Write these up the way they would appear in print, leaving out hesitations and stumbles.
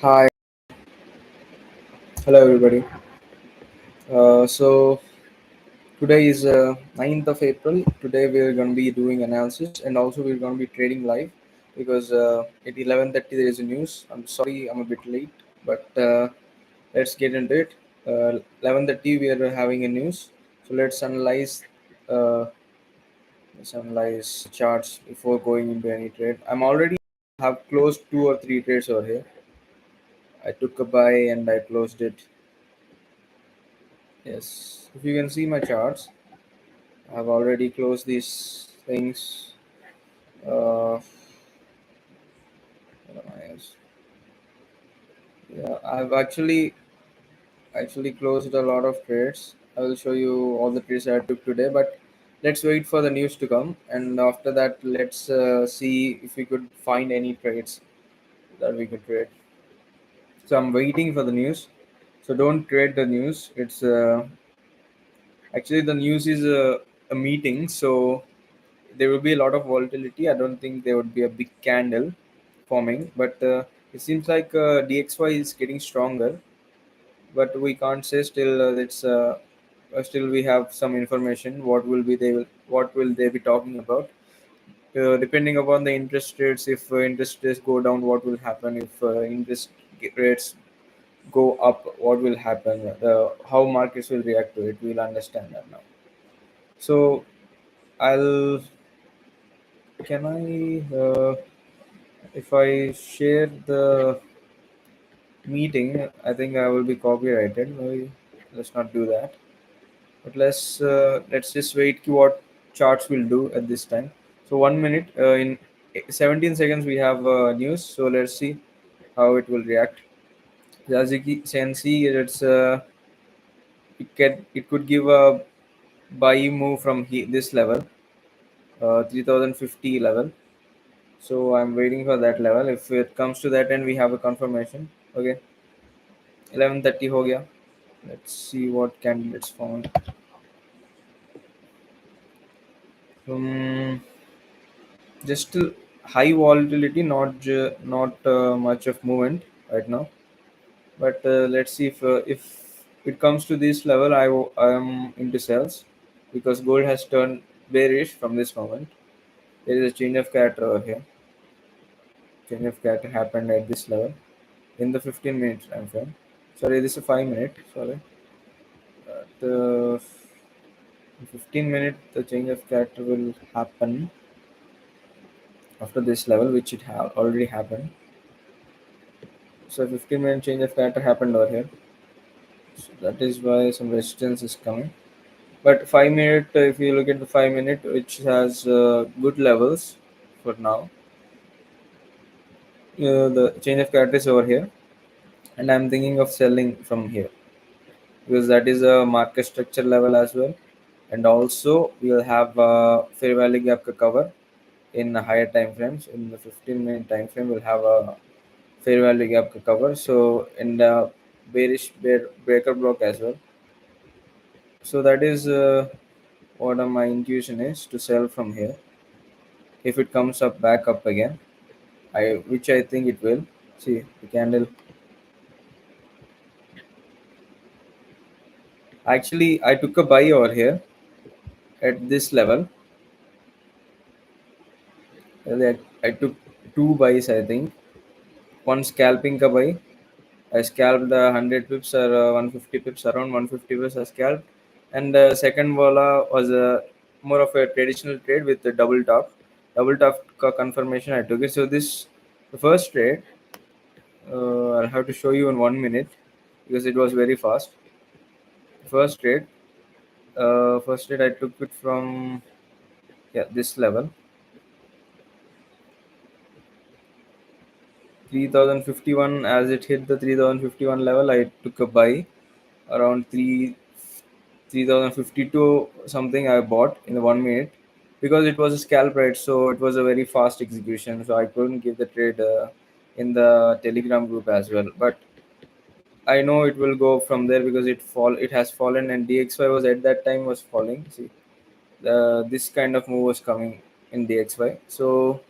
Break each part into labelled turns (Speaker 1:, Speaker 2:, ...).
Speaker 1: Hi, hello everybody. So today is 9th of April. Today we are going to be doing analysis and also we're going to be trading live because at 11:30 there is a news. I'm sorry I'm a bit late, but let's get into it. 11:30 we are having a news. So uh, let's analyze charts before going into any trade. I'm already have closed two or three trades over here. I took a buy and I closed it. Yes, if you can see my charts. I've already closed these things. What am I else? Yeah, I've actually closed a lot of trades. I will show you all the trades I took today, but let's wait for the news to come, and after that, let's see if we could find any trades that we could trade. So I'm waiting for the news. So don't trade the news. It's actually the news is a meeting, so there will be a lot of volatility. I don't think there would be a big candle forming, but it seems like DXY is getting stronger. But we can't say still. It's still we have some information. What will they be talking about? Depending upon the interest rates, if interest rates go down, what will happen? If interest rates go up, what will happen? How markets will react to it? We'll understand that now. So I'll can I if I share the meeting, I think I will be copyrighted. Maybe let's not do that. But let's just wait what charts will do at this time. So 1 minute in 17 seconds we have news. So let's see how it will react. As you can see, it could give a buy move from this level, 3050 level. So I'm waiting for that level. If it comes to that end, we have a confirmation. Okay, 11:30 हो गया. Let's see what candidates found. Um, just high volatility, not much of movement right now. But let's see if it comes to this level, I am into sales because gold has turned bearish from this moment. There is a change of character over here. Change of character happened at this level in the 15 minutes time frame. Sorry, this is a 5 minute. Sorry, the 15 minute the change of character will happen after this level, which it have already happened. So 15-minute change of character happened over here. So that is why some resistance is coming. But 5 minute, if you look at the 5 minute, which has good levels for now, the change of character is over here, and I'm thinking of selling from here because that is a market structure level as well, and also we'll have fair value gap cover in higher time frames. In the 15-minute time frame, we'll have a fair value gap cover. So in the breaker block as well. So that is what my intuition is to sell from here. If it comes up back up again, which I think it will. See the candle. Actually, I took a buy over here at this level. I took two buys. I think one scalping ka buy. I scalped 100 pips or 150 pips, around 150 pips I scalped. And the second vola was more of a traditional trade with the double top. Double top confirmation I took it. So the first trade, I'll have to show you in 1 minute because it was very fast. First trade, I took it from this level, 3051. As it hit the 3051 level, I took a buy around 3052 something. I bought in the 1 minute because it was a scalp rate, so it was a very fast execution. So I couldn't give the trade in the Telegram group as well. But I know it will go from there because it has fallen, and DXY was at that time was falling. See, this kind of move was coming in DXY. So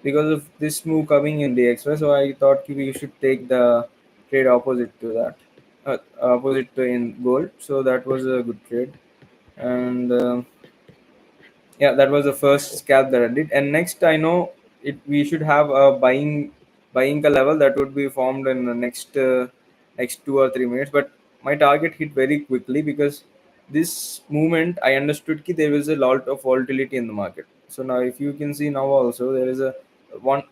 Speaker 1: because of this move coming in DXY. So I thought we should take the trade opposite to that, opposite to in gold. So that was a good trade, and yeah, that was the first scalp that I did. And next, I know it. We should have a buying a level that would be formed in the next 2 or 3 minutes. But my target hit very quickly because this movement, I understood that there was a lot of volatility in the market. So now, if you can see now also, there is a 1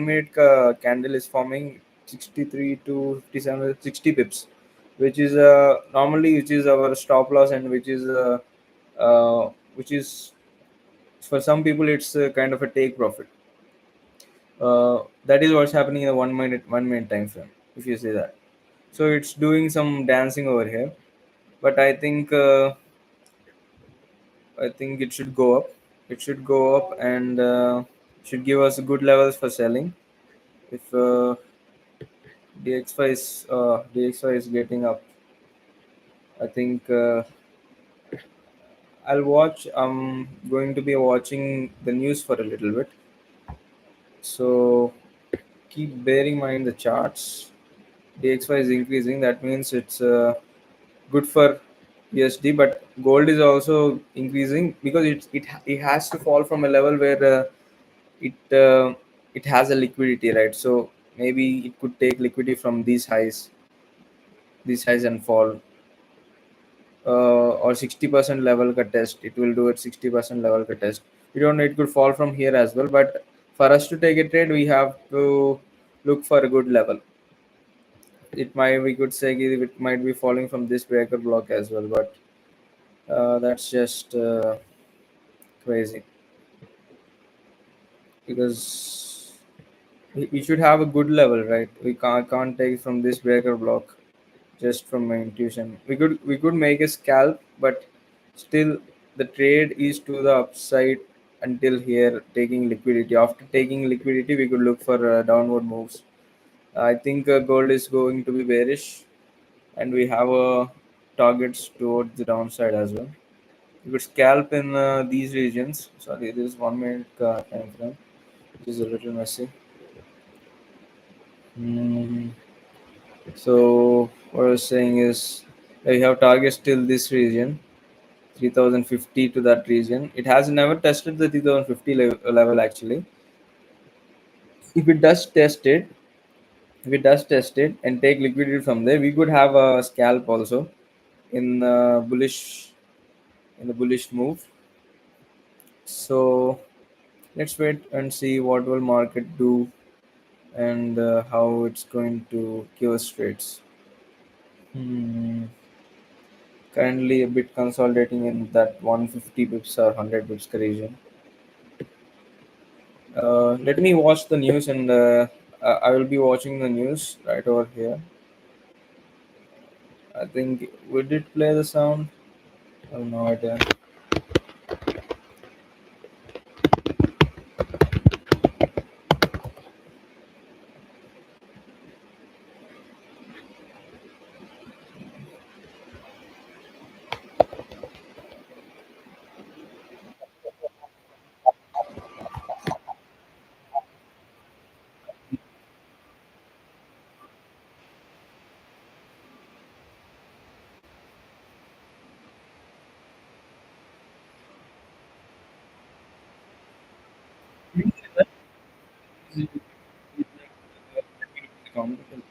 Speaker 1: minute candle is forming 63 to 57 60 pips, which is normally which is our stop loss, and which is for some people it's a kind of a take profit. That is what's happening in a 1 minute time frame, if you see that. So it's doing some dancing over here, but I think it should go up. It should go up, and should give us good levels for selling. If DXY is getting up, I think I'll watch. I'm going to be watching the news for a little bit, so keep bearing in mind the charts. DXY is increasing. That means it's good for USD, but gold is also increasing because it has to fall from a level where it uh, it has a liquidity, right? So maybe it could take liquidity from these highs and fall, or 60% level cut test. It will do it 60% level cut test. We don't know, it could fall from here as well, but for us to take a trade, we have to look for a good level. It might, we could say it might be falling from this breaker block as well, but that's just crazy because we should have a good level, right? We can't take from this breaker block just from my intuition. We could make a scalp, but still the trade is to the upside until here, taking liquidity. After taking liquidity, we could look for downward moves. I think gold is going to be bearish, and we have targets towards the downside as well. You could scalp in these regions. Sorry, this is 1 minute time frame, which is a little messy. Mm. So what I was saying is we have targets till this region, 3050 to that region. It has never tested the 3050 level actually. If it does test it, if it does test it and take liquidity from there, we could have a scalp also in the bullish move. So let's wait and see what will market do, and how it's going to give us trades. Hmm. Currently a bit consolidating in that 150 pips or 100 pips region. Let me watch the news, and I will be watching the news right over here. I think we did play the sound. I have no idea.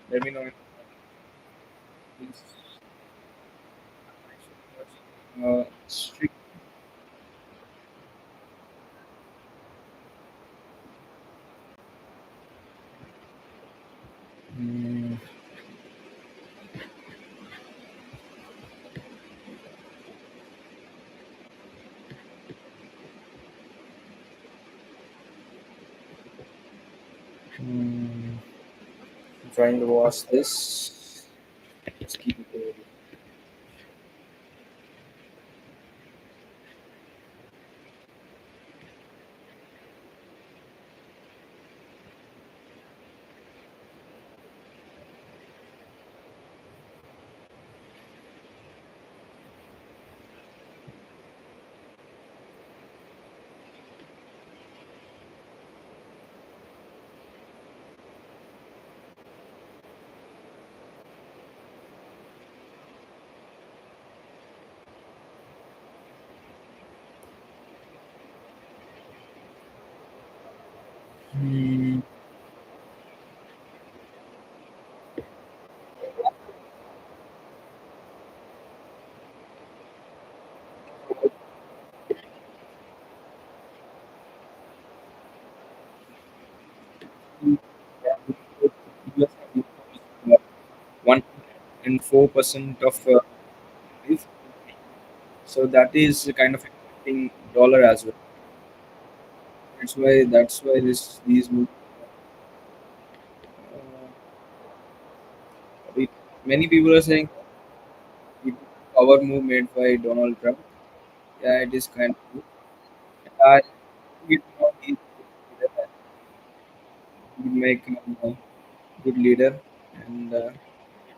Speaker 1: Let me know if it's strict. Hmm. Hmm. I'm trying to watch this. Let's keep it going. Hmm. One and 4% of life. So that is kind of affecting dollar as well. That's why these we- many people are saying it power move made by Donald Trump. Yeah, it is kind of good. I think it will not be will make a good leader, and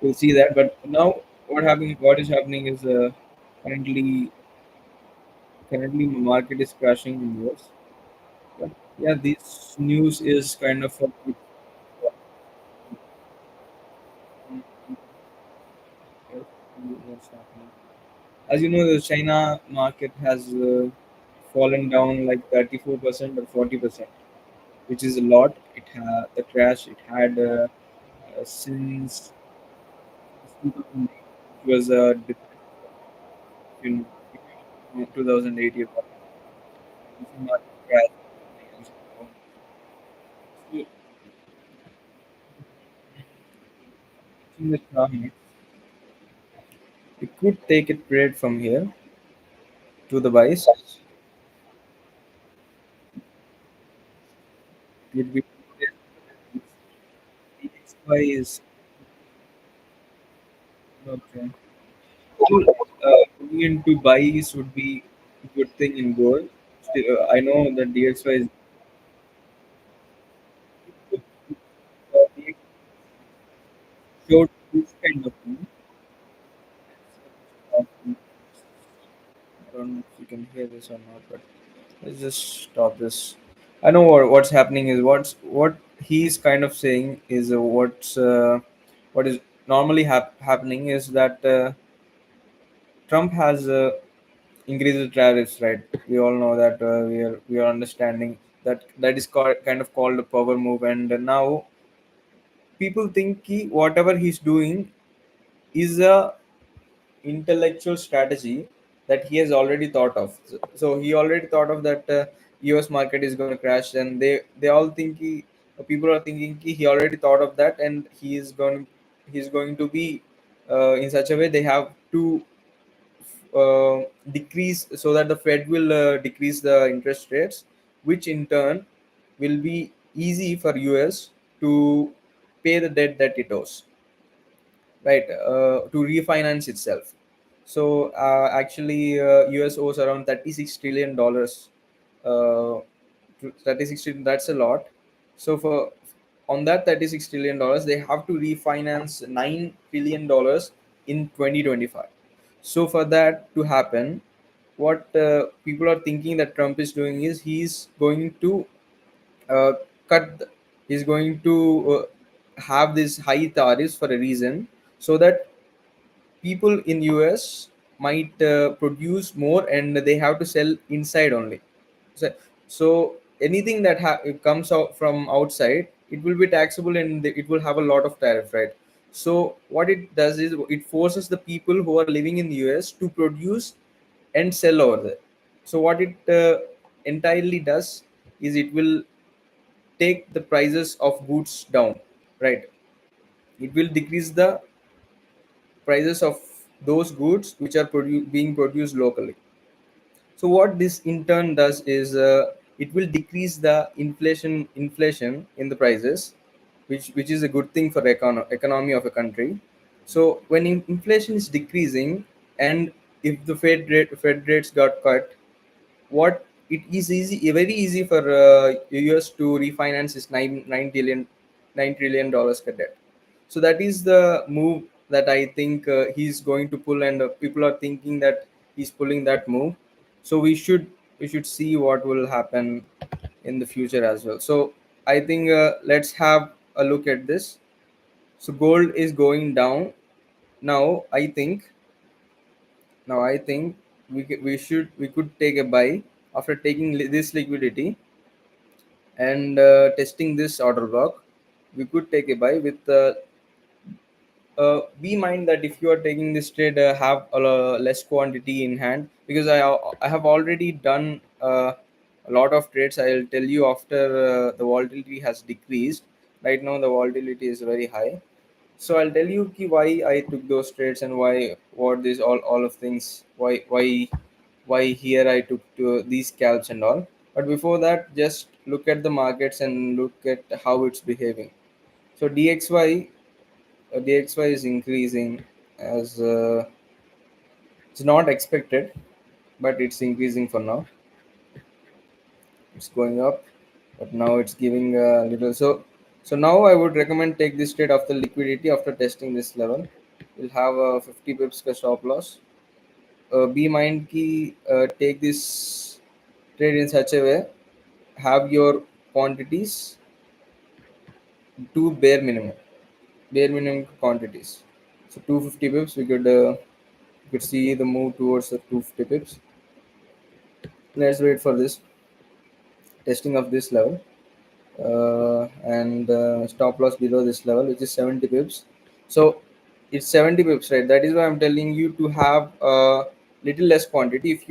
Speaker 1: we'll see that. But now, what is happening is currently currently the market is crashing in US. But yeah, this news is kind of a good what's happening. As you know, the China market has fallen down like 34% or 40%, which is a lot. The crash it had since 2008, it was in 2008 year market crash. So, in the chart, we could take it trade from here to the buys. Would be DXY is okay. Still, going into buys would be a good thing in gold. Still, I know that DXY is DXY showed this kind of thing. I don't know if you can hear this or not, but let's just stop this. I know what's happening is what he's kind of saying is what is normally happening is that Trump has increased the tariffs, right? We all know that we are understanding that that is kind of called a power move, and now people think whatever he's doing is a intellectual strategy that he has already thought of. So he already thought of that US market is going to crash, and they all think people are thinking he already thought of that, and he's going to be in such a way they have to decrease so that the Fed will decrease the interest rates, which in turn will be easy for US to pay the debt that it owes, right? To refinance itself. So actually, US owes around $36 trillion. Uh, 36 trillion, that's a lot. So for on that $36 trillion, they have to refinance $9 trillion in 2025. So for that to happen, what people are thinking that Trump is doing is he's going to uh, cut. He's going to have these high tariffs for a reason, so that people in US might produce more and they have to sell inside only. So, so anything that comes out from outside, it will be taxable and it will have a lot of tariff, right? So what it does is it forces the people who are living in the US to produce and sell over there. So what it entirely does is it will take the prices of goods down, right? It will decrease the prices of those goods which are being produced locally. So what this in turn does is it will decrease the inflation in the prices, which is a good thing for the economy of a country. So when inflation is decreasing, and if the Fed rates got cut, what it is easy very easy for US to refinance is $9 trillion debt. So that is the move that I think he's going to pull, and people are thinking that he's pulling that move. So we should see what will happen in the future as well. So I think let's have a look at this. So gold is going down now. I think we could take a buy after taking this liquidity. and testing this order block, we could take a buy with be mind that if you are taking this trade, have a less quantity in hand, because I have already done a lot of trades. I'll tell you after the volatility has decreased. Right now the volatility is very high, so I'll tell you why I took those trades and why, what this all of things, why here I took these scalps and all. But before that, just look at the markets and look at how it's behaving. So DXY is increasing as it's not expected, but it's increasing for now. It's going up, but now it's giving a little. So now I would recommend take this trade after liquidity, after testing this level. We'll have a 50 pips ka stop loss. Be mind ki take this trade in such a way. Have your quantities to bare minimum quantities. So 250 pips, we could see the move towards the 250 pips. Let's wait for this testing of this level, and stop loss below this level, which is 70 pips. So it's 70 pips, right? That is why I'm telling you to have a little less quantity. If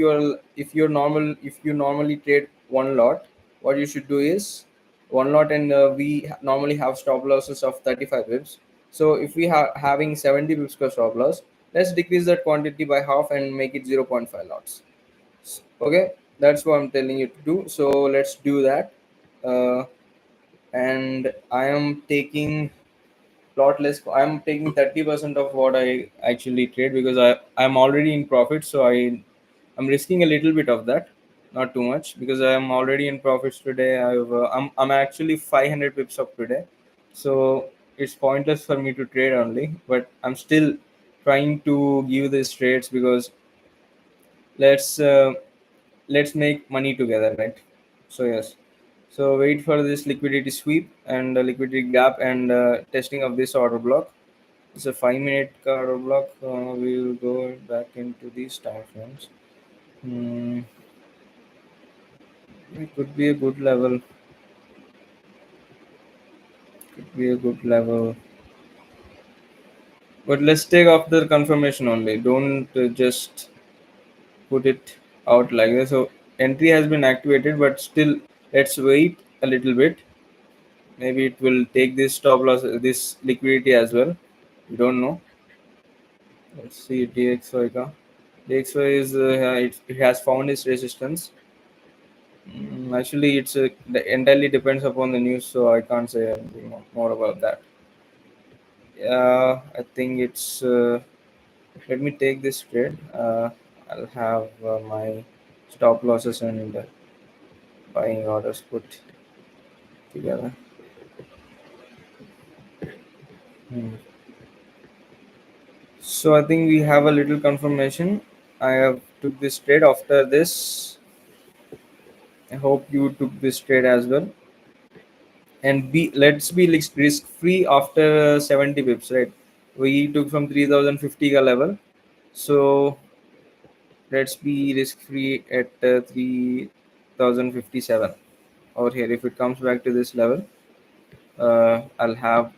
Speaker 1: you normally trade one lot, what you should do is one lot, and we normally have stop losses of 35 pips. So if we are having 70 pips per stop loss, let's decrease that quantity by half and make it 0.5 lots. Okay, that's what I'm telling you to do. So let's do that. And I am taking lot less. I'm taking 30% of what I actually trade, because I'm already in profit. So I'm risking a little bit of that, not too much, because I'm already in profits today. I'm actually 500 pips up today, so it's pointless for me to trade only. But I'm still trying to give these trades, because let's uh, let's make money together, right? So yes, so wait for this liquidity sweep and liquidity gap, and testing of this order block. It's a 5 minute order block. We will go back into these time frames. Hmm, it could be a good level. Could be a good level, but let's take after confirmation only. Don't just put it out like this. So entry has been activated, but still let's wait a little bit. Maybe it will take this stop loss, this liquidity as well. We don't know. Let's see DXY ka. DXY is it has found its resistance. Actually, entirely depends upon the news, so I can't say anything more about that. I think it's. Let me take this trade. I'll have my stop losses and buying orders put together. Hmm. So I think we have a little confirmation. I have took this trade after this. I hope you took this trade as well. And let's be risk free after 70 pips, right? We took from 3050 ka level. So let's be risk free at 3057 over here. If it comes back to this level, I'll have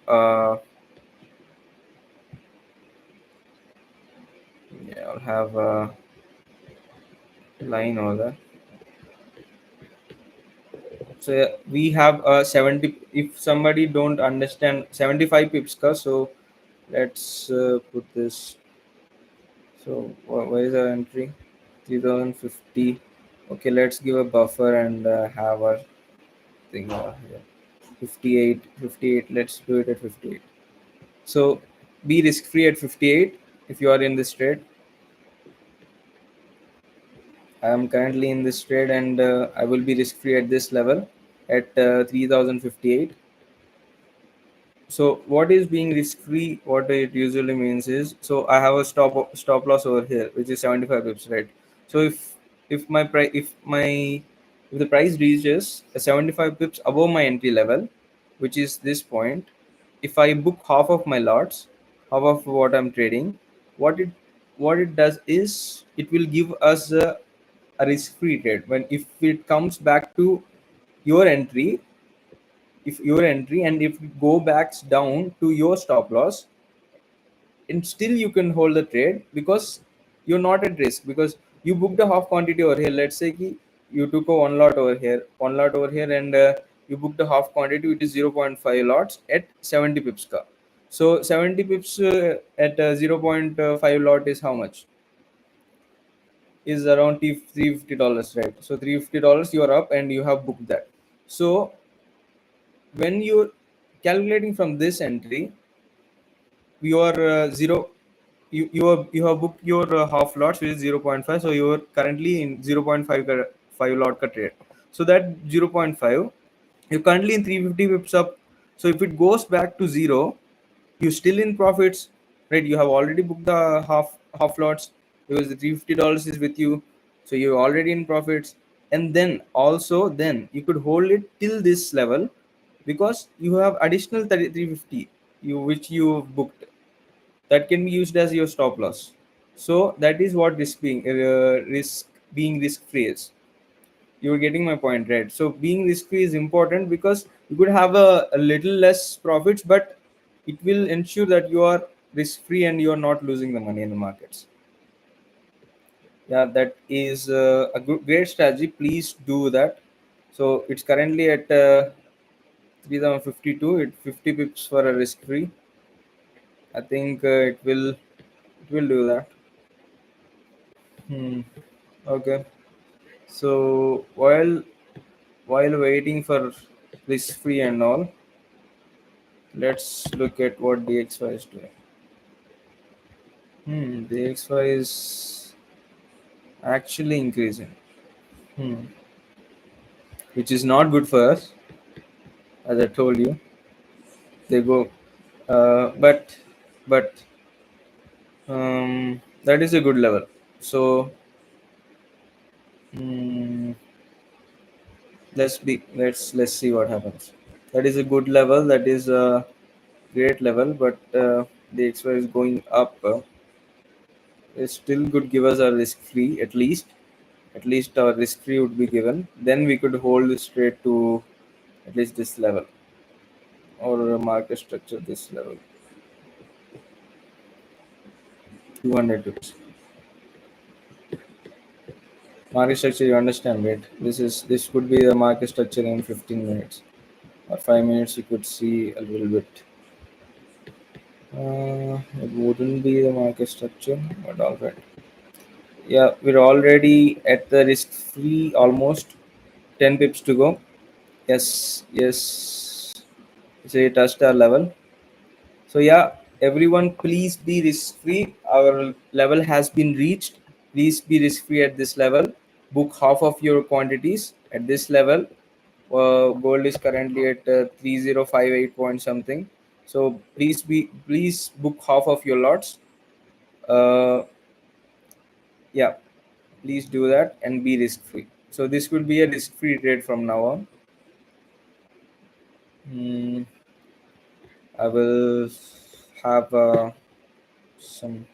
Speaker 1: yeah, I'll have a line over there. So yeah, we have 70. If somebody don't understand 75 pips ka, so let's put this. So where is our entry? 3050. Okay, let's give a buffer and have our thing here. 58. Let's do it at 58. So be risk free at 58 if you are in this trade. I am currently in this trade, and I will be risk free at this level at 3058. So what is being risk free, what it usually means is, so I have a stop loss over here, which is 75 pips, right? So if my price if the price reaches 75 pips above my entry level, which is this point, if I book half of my lots, half of what I'm trading, what it does is it will give us a risk free trade. When if it comes back to your entry, if your entry, and if it go backs down to your stop loss, and still you can hold the trade because you're not at risk, because you booked a half quantity over here. Let's say ki you took a one lot over here, and you booked a half quantity, which is 0.5 lots at 70 pips ka. So 70 pips at 0.5 lot is how much? Is around $350, right? So $350 you are up and you have booked that. So when you're calculating from this entry, your zero, you have booked your half lots, which is 0.5. So you are currently in 0.5 5 lot ka trade. So that 0.5, you're currently in 350 pips up. So if it goes back to zero, you still in profits, right? You have already booked the half lots because the $350 is with you, so you're already in profits. And then also, then you could hold it till this level, because you have additional 350 you which you booked, that can be used as your stop loss. So that is what being risk free is. You're getting my point, right? So being risk free is important, because you could have a little less profits, but it will ensure that you are risk free and you are not losing the money in the markets. Yeah, that is a great strategy. Please do that. So it's currently at 3052. It 50 pips for a risk free. I think it will do that. Hmm. Okay. So while waiting for risk free and all, let's look at what DXY is doing. DXY is actually increasing, which is not good for us, as I told you. They go, but that is a good level. So hmm, let's see what happens. That is a good level. That is a great level, but DXY is going up. It still could give us a risk free, at least our risk free would be given. Then we could hold it straight to at least this level, or a market structure this level, 200 pips. Market structure, you understand, right? This could be the market structure in 15 minutes or 5 minutes. You could see a little bit. It wouldn't be the market structure, but all right. Yeah, we're already at the risk free, almost 10 pips to go. Yes, yes. So it touched our level. So yeah, everyone, please be risk free. Our level has been reached. Please be risk free at this level. Book half of your quantities at this level. Gold is currently at 3058 point something. So please book half of your lots. Uh, yeah, please do that and be risk free. So this will be a risk free trade from now on. Hmm, I will have some.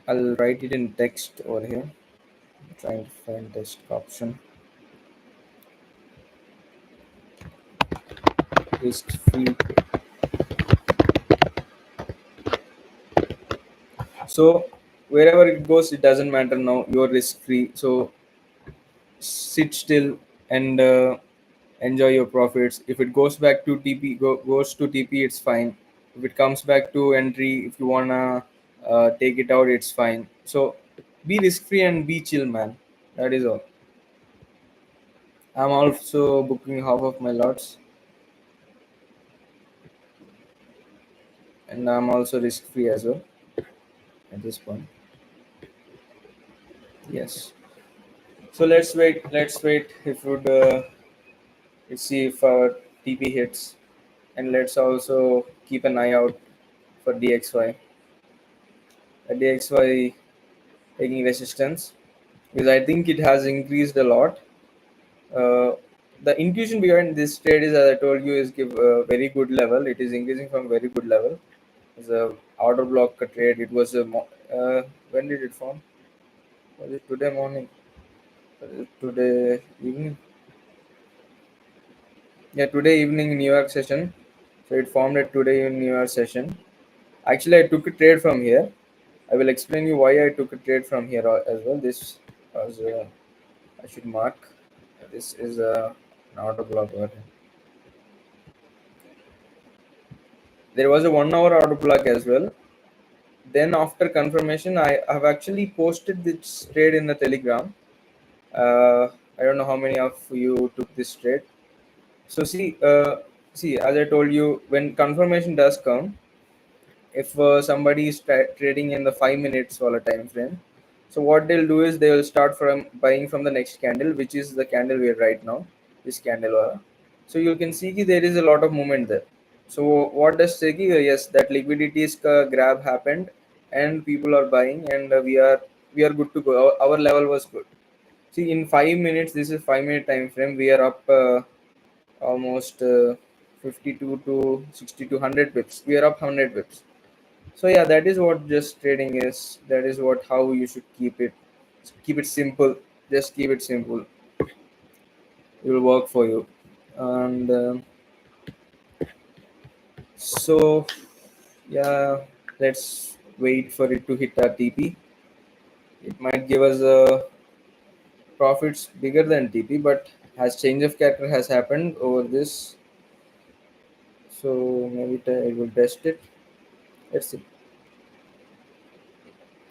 Speaker 1: I'll write it in text over here. Trying to find text option. Risk free. So wherever it goes, it doesn't matter now. You're risk free. So sit still and enjoy your profits. If it goes back to TP, goes to TP, it's fine. If it comes back to entry, if you wanna take it out, it's fine. So be risk free and be chill, man. That is all. I'm also booking half of my lots, and I'm also risk free as well at this point. Yes. So let's wait. Let's wait. If would let's see if our TP hits, and let's also keep an eye out for DXY. DXY taking resistance, because I think it has increased a lot. Uh, the intuition behind this trade is, as I told you, is give a very good level. It is increasing from very good level. It's a order block trade. It was when did it form? Was it today morning? Today evening. Yeah, today evening New York session. So it formed at today in New York session. Actually, I took a trade from here. I will explain you why I took a trade from here as well. This was I should mark. This is an auto block. There was a 1 hour auto block as well. Then after confirmation, I have actually posted this trade in the Telegram. I don't know how many of you took this trade. So see, as I told you, when confirmation does come, if somebody is trading in the 5 minutes or a time frame, so what they'll do is they will start from buying from the next candle, which is the candle we're right now, this candle. So you can see there is a lot of movement there. So what does say? Yes, that liquidities grab happened, and people are buying, and we are good to go. Our level was good. See, in 5 minutes, this is 5 minute time frame. We are up almost 52 to 60 to 100 pips. We are up 100 pips. So yeah, that is what just trading is. That is what how you should keep it. Keep it simple. Just keep it simple. It will work for you. And so yeah, let's wait for it to hit our TP. It might give us profits bigger than TP, but has change of character has happened over this. So maybe it will test it. Let's see.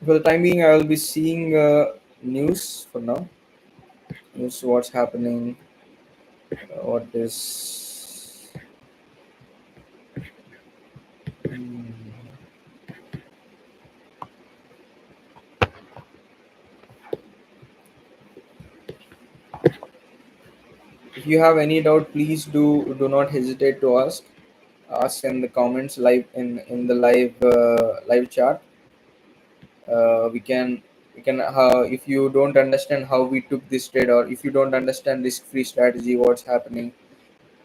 Speaker 1: For the time being, I will be seeing news for now. News what's happening. What is if you have any doubt, please do not hesitate to ask in the comments live in the live chat. We can if you don't understand how we took this trade, or if you don't understand risk free strategy, what's happening,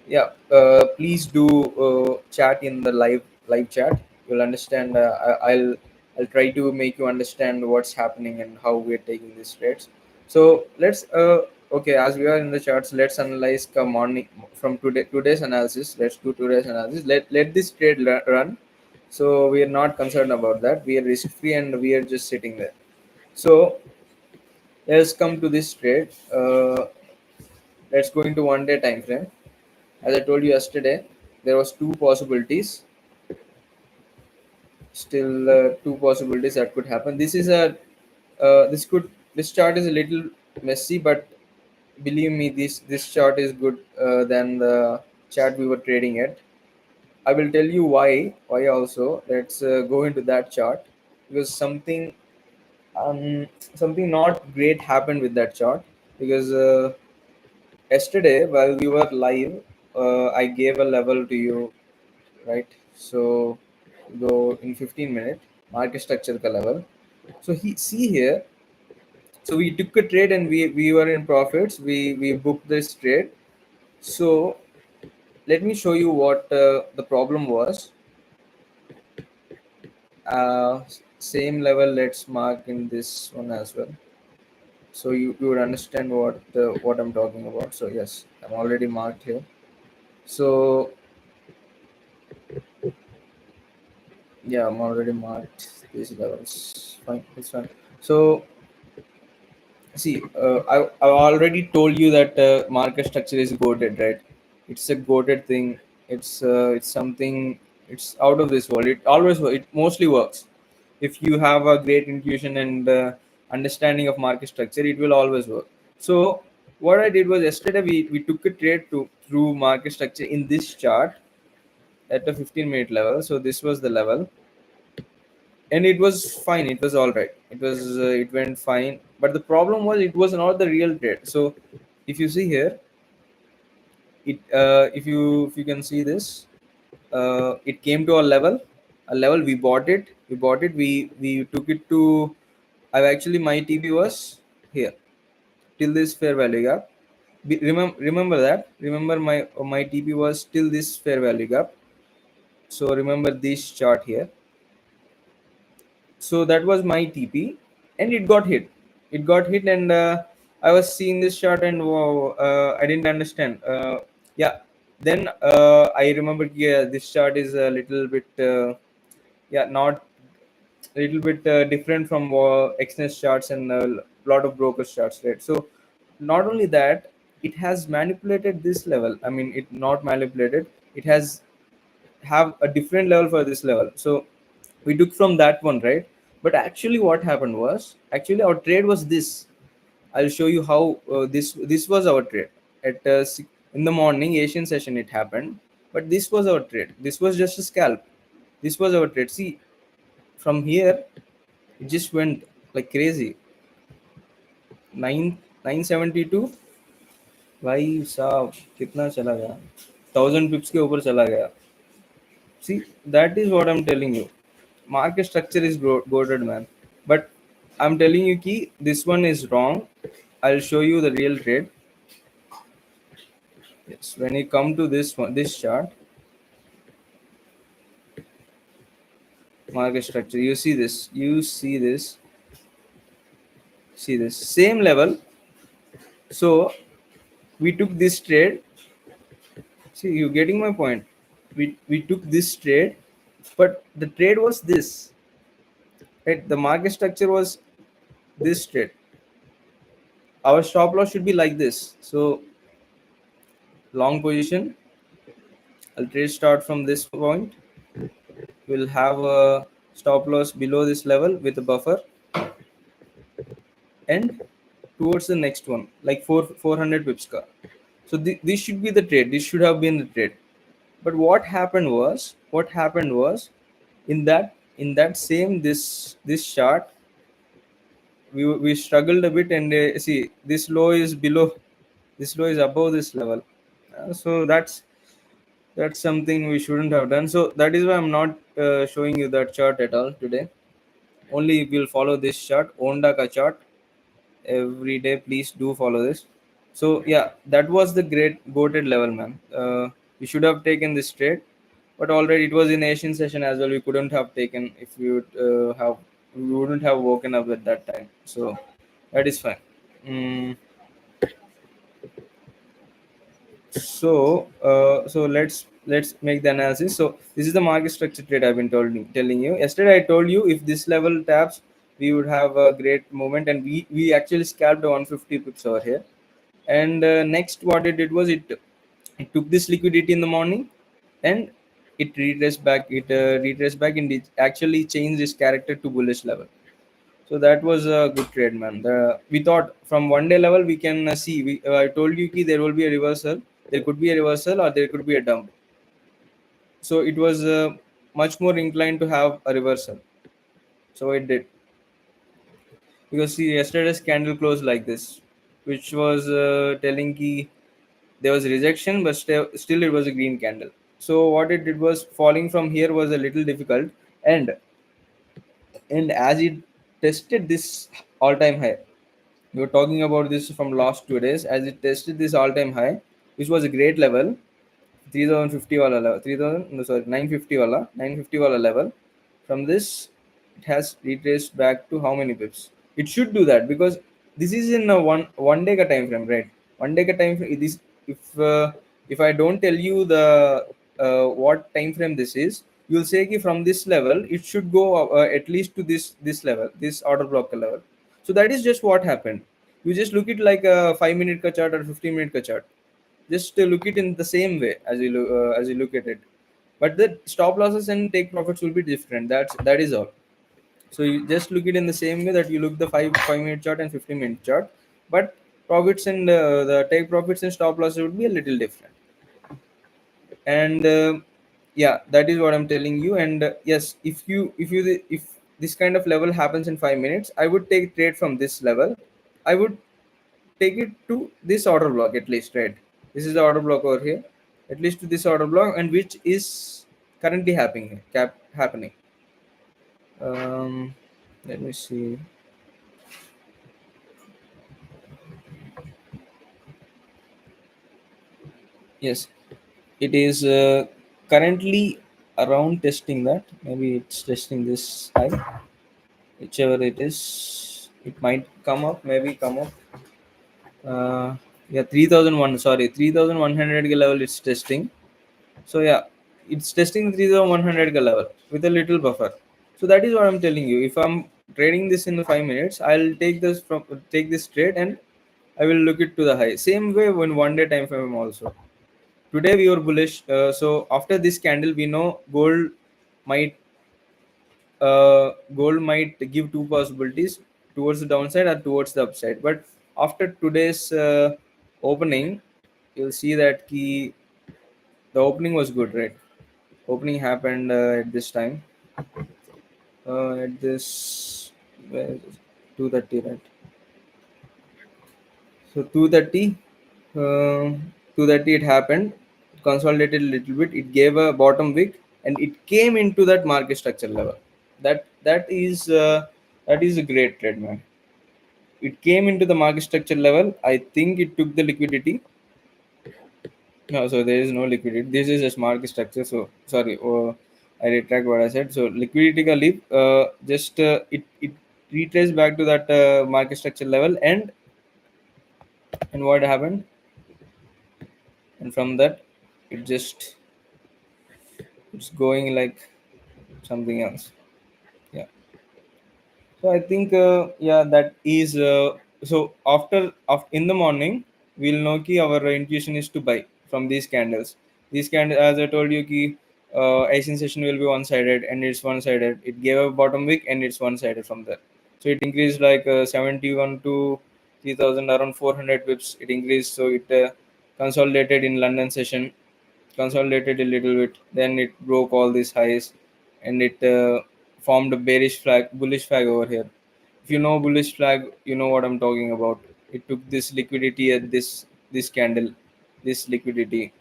Speaker 1: yeah, please do chat in the live chat. You'll understand. I'll try to make you understand what's happening and how we're taking these trades. So let's okay, as we are in the charts, let's analyze the morning from today's analysis. Let's do today's analysis. Let this trade run. So we are not concerned about that. We are risk free and we are just sitting there. So let's come to this trade. Let's go into 1 day time frame. As I told you yesterday, there was two possibilities. Still, two possibilities that could happen. This chart is a little messy, but believe me, this chart is good than the chart we were trading at. I will tell you why. Why also? Let's go into that chart because something not great happened with that chart because yesterday while we were live, I gave a level to you, right? So go in 15 minutes market structure ka level. So he see here. So we took a trade and we were in profits. We booked this trade. So let me show you what the problem was. Same level. Let's mark in this one as well. So you would understand what I'm talking about. So yes, I'm already marked here. So yeah, I'm already marked these levels. Fine, it's fine. So see, I've already told you that market structure is goated, right? It's a goated thing. It's something. It's out of this world. It mostly works. If you have a great intuition and understanding of market structure, it will always work. So what I did was yesterday we took a trade to through market structure in this chart at a 15-minute level. So this was the level, and it was fine. It was all right. It went fine, but the problem was it was not the real trade. So if you see here, if you can see this, it came to a level. We bought it. We took it to, I've actually, my TP was here till this fair value gap. Remember that. Remember my TP was till this fair value gap. So remember this chart here. So that was my TP, and it got hit. And I was seeing this chart and wow, I didn't understand. Yeah, then I remember, yeah, this chart is a little bit, yeah, not a little bit different from XNS charts and a lot of brokers charts, right? So not only that, it has manipulated this level. I mean, it not manipulated. It has have a different level for this level. So we took from that one, right? But actually, what happened was actually our trade was this. I'll show you how this was our trade at in the morning Asian session. It happened, but this was our trade. This was just a scalp. This was our trade. See, from here it just went like crazy. 972 भाई साहब कितना चला गया 1000 पिप्स के ऊपर चला गया. See, that is what I'm telling you. Market structure is goated, man. But I'm telling you, ki this one is wrong. I'll show you the real trade. Yes, when you come to this one, this chart, market structure, you see this. You see this. See this same level. So we took this trade. See, you getting my point? We took this trade, but the trade was this. Right? The market structure was this trade. Our stop loss should be like this. So long position, I'll trade start from this point. We'll have a stop loss below this level with a buffer and towards the next one like 400 pips ka. So this should be the trade. This should have been the trade. But what happened was in that same this chart, we struggled a bit, and see, this low is below, this low is above this level. So that's something we shouldn't have done. So that is why I'm not showing you that chart at all today. Only we'll follow this chart, onda ka chart, every day. Please do follow this. So yeah, that was the great goated level, man. We should have taken this trade, but already it was in Asian session as well. We couldn't have taken if we would have, we wouldn't have woken up at that time. So that is fine. Mm, so let's make the analysis. So this is the market structure trade I've been telling you. Yesterday I told you if this level taps, we would have a great moment, and we actually scalped 150 pips over here. And next what it did was it took this liquidity in the morning, and it retraced back. It retraced back, and it actually changed its character to bullish level. So that was a good trade, man. We thought from one day level we can see. I told you ki there will be a reversal. There could be a reversal or there could be a dump. So it was much more inclined to have a reversal. So it did, because see, yesterday's candle closed like this, which was telling ki there was rejection, but still it was a green candle. So what it did was falling from here was a little difficult, and as it tested this all-time high, we were talking about this from last 2 days, as it tested this all-time high, which was a great level, 3050 wala level, 3000, no, sorry, 950 wala level. From this, it has retraced back to how many pips? It should do that, because this is in a one day ka time frame, right? One day ka time frame. This, if I don't tell you the what time frame this is, you'll say ki from this level it should go at least to this level, this order block level. So that is just what happened. You just look it like a 5 minute ka chart or 15 minute ka chart. Just look it in the same way as you look at it, but the stop losses and take profits will be different. That is all. So you just look it in the same way that you look the 5 minute chart and 15 minute chart, but profits and the take profits and stop losses would be a little different. And yeah, that is what I'm telling you. And yes, if this kind of level happens in 5 minutes, I would take trade from this level. I would take it to this order block at least, right? This is the order block over here, at least to this order block, and which is currently happening. Let me see. Yes, it is currently around testing that. Maybe it's testing this high, whichever it is. It might come up, maybe come up. uh, yeah, 3001, sorry, 3100 level it's testing. So yeah, it's testing 3100 level with a little buffer. So that is what I'm telling you. If I'm trading this in 5 minutes, I'll take this trade and I will look it to the high. Same way when 1 day time frame also. Today we were bullish. So after this candle, we know might gold might give two possibilities, towards the downside or towards the upside. But after today's opening, you'll see that the opening was good, right? Opening happened at this time, at this, where is it? 2:30, right? So 2:30, 2:30 it happened, consolidated a little bit. It gave a bottom wick and it came into that market structure level. That is a great trade, man. It came into the market structure level. I think it took the liquidity. No, so there is no liquidity. This is just market structure. So sorry, I retract what I said. So liquidity ka leap, just it retraced back to that market structure level, and what happened? And from that, it just it's going like something else. Yeah. So I think yeah, that is so after in the morning we'll know ki our intuition is to buy from these candles. These candles, as I told you, ki Asian session will be one sided and it's one sided. It gave a bottom wick and it's one sided from there. So it increased like 71 to 3000, around 400 pips. It increased, so it consolidated in London session, consolidated a little bit, then it broke all these highs, and it formed a bullish flag over here. If you know bullish flag, you know what I'm talking about. It took this liquidity at this candle, this liquidity.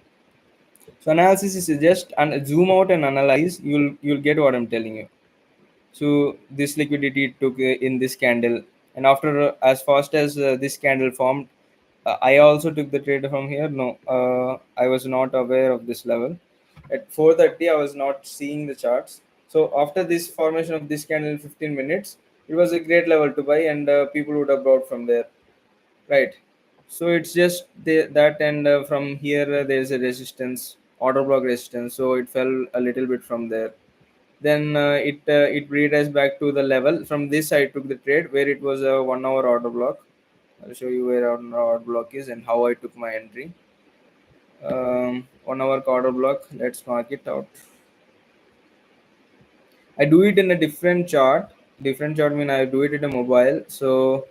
Speaker 1: So analysis is just and zoom out and analyze. You'll get what I'm telling you. So this liquidity took in this candle, and after as fast as this candle formed, I also took the trade from here. No, I was not aware of this level. At 4:30, I was not seeing the charts. So after this formation of this candle in 15 minutes, it was a great level to buy, and people would have bought from there, right? So it's just that, and from here there is a resistance, order block resistance. So it fell a little bit from there. Then it retraced back to the level. From this I took the trade where it was a 1 hour order block. I'll show you where our order block is and how I took my entry. 1 hour order block. Let's mark it out. I do it in a different chart. Different chart mean I do it in a mobile. So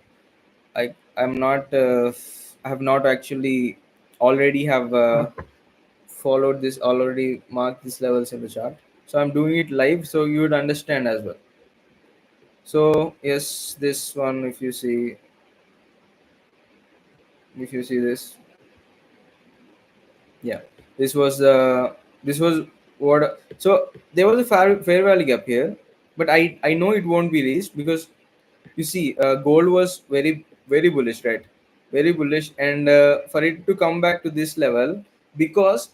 Speaker 1: I'm not. I have not actually already have followed this, already marked these levels in the chart. So I'm doing it live, so you would understand as well. So yes, this one, if you see this, yeah, this was this was what. So there was a fair value gap here, but I know it won't be reached because you see, gold was very bullish, right? Very bullish, and for it to come back to this level, because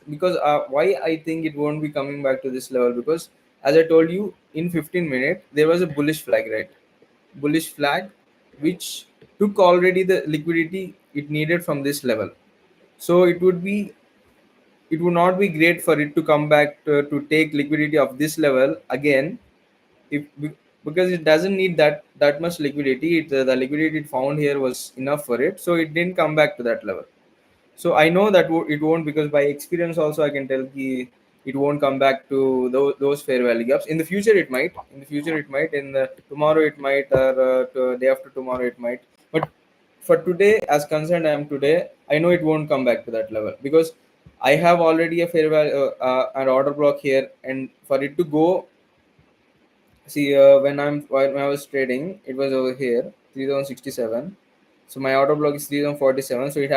Speaker 1: why I think it won't be coming back to this level, because as I told you, in 15 minutes there was a bullish flag, right? Bullish flag, which took already the liquidity it needed from this level. So it would not be great for it to come back to take liquidity of this level again, if because it doesn't need that much liquidity. The liquidity it found here was enough for it, so it didn't come back to that level. So I know that it won't, because by experience also I can tell it won't come back to those fair value gaps. In the future it might. In the future it might. In the tomorrow it might, or day after tomorrow it might. But for today, as concerned I am today, I know it won't come back to that level, because I have already a fair value an order block here, and for it to go. See, when I was trading, it was over here, 3067. So my order block is 3047. So it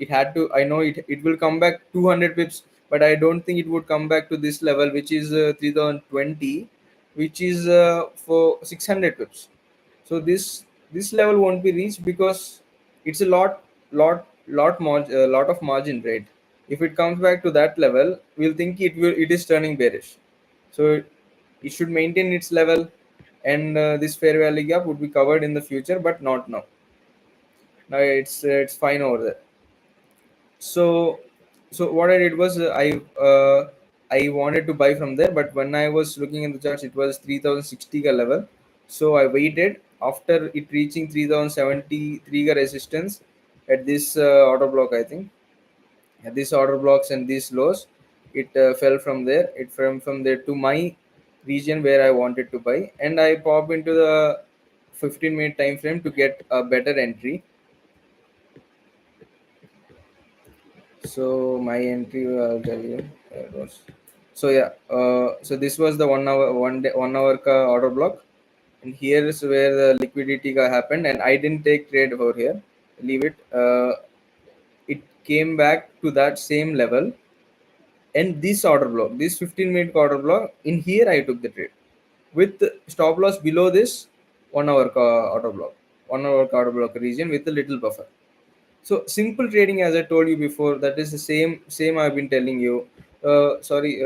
Speaker 1: had to. I know it will come back 200 pips, but I don't think it would come back to this level, which is 3020, which is for 600 pips. So this level won't be reached because it's a lot of margin, right? If it comes back to that level, we'll think it is turning bearish. So it should maintain its level, and this fair value gap would be covered in the future, but not now. Now it's fine over there. So what I did was I wanted to buy from there, but when I was looking in the charts, it was 3060 ka level. So I waited after it reaching 3073 ka resistance at this order block. I think at this order blocks and these lows, it fell from there. It from there to my region where I wanted to buy, and I pop into the 15-minute time frame to get a better entry. So my entry, I'll tell you. It was. So yeah. So this was the 1 hour, 1 day, 1 hour order block, and here is where the liquidity happened, and I didn't take trade over here. Leave it. It came back to that same level, and this order block, this 15-minute order block, in here I took the trade with stop loss below this 1 hour order block, 1 hour order block region with a little buffer. So simple trading, as I told you before, that is the same I've been telling you. Sorry,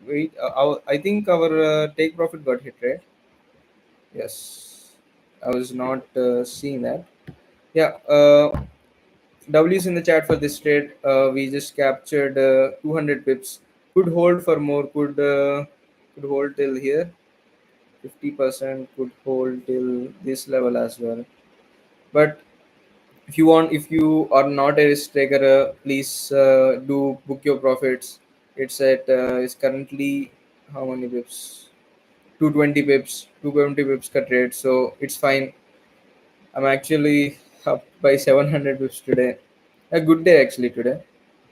Speaker 1: wait. I think our take profit got hit, right? Yes, I was not seeing that. Yeah. W's in the chat for this trade. We just captured 200 pips. Could hold for more. Could hold till here. 50% could hold till this level as well. But if you are not a risk taker, please do book your profits. It's currently how many pips? 220 pips, 220 pips cut rate, so it's fine. I'm actually up by 700 pips today. A good day actually today.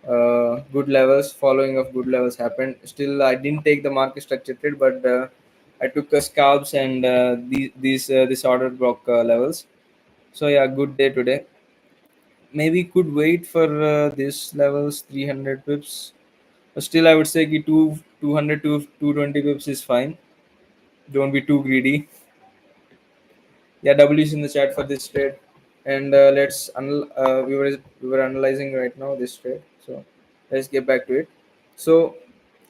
Speaker 1: Good levels, following of good levels happened. Still, I didn't take the market structure trade, but I took scalps and these this order block levels. So yeah, good day today. Maybe could wait for this levels 300 pips. But still, I would say ki 200 to 220 pips is fine. Don't be too greedy. Yeah, W is in the chat for this trade, and we were analyzing right now this trade. So let's get back to it. So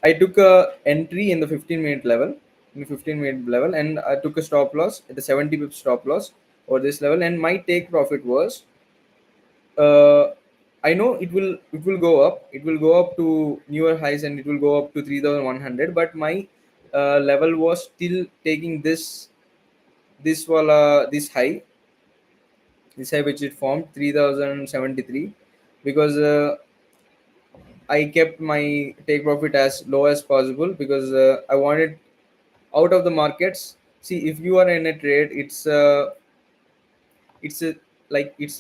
Speaker 1: I took a entry in the 15-minute level, and I took a stop loss at the 70 pip stop loss or this level, and my take profit was uh, I know it will go up. It will go up to newer highs and it will go up to 3,100. But my level was still taking this high which it formed 3,073 because I kept my take profit as low as possible because I wanted out of the markets. See, if you are in a trade, it's a it's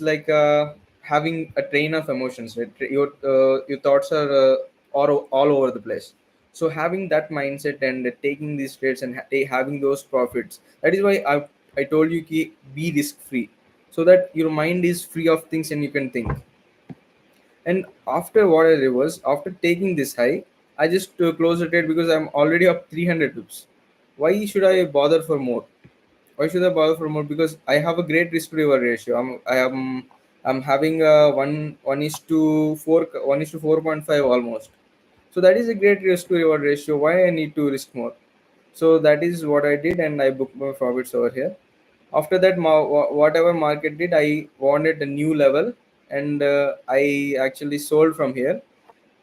Speaker 1: like having a train of emotions, right? Your thoughts are all over the place. So having that mindset and taking these trades and having those profits, that is why I told you ki be risk free, so that your mind is free of things and you can think. And after what I did was, after taking this high, I just closed the trade because I'm already up 300 pips. Why should I bother for more? Why should I bother for more? Because I have a great risk to reward ratio. I'm having a one is to four, 1:4.5 almost. So that is a great risk to reward ratio. Why I need to risk more? So that is what I did, and I booked my profits over here. After that, whatever market did, I wanted a new level, and I actually sold from here.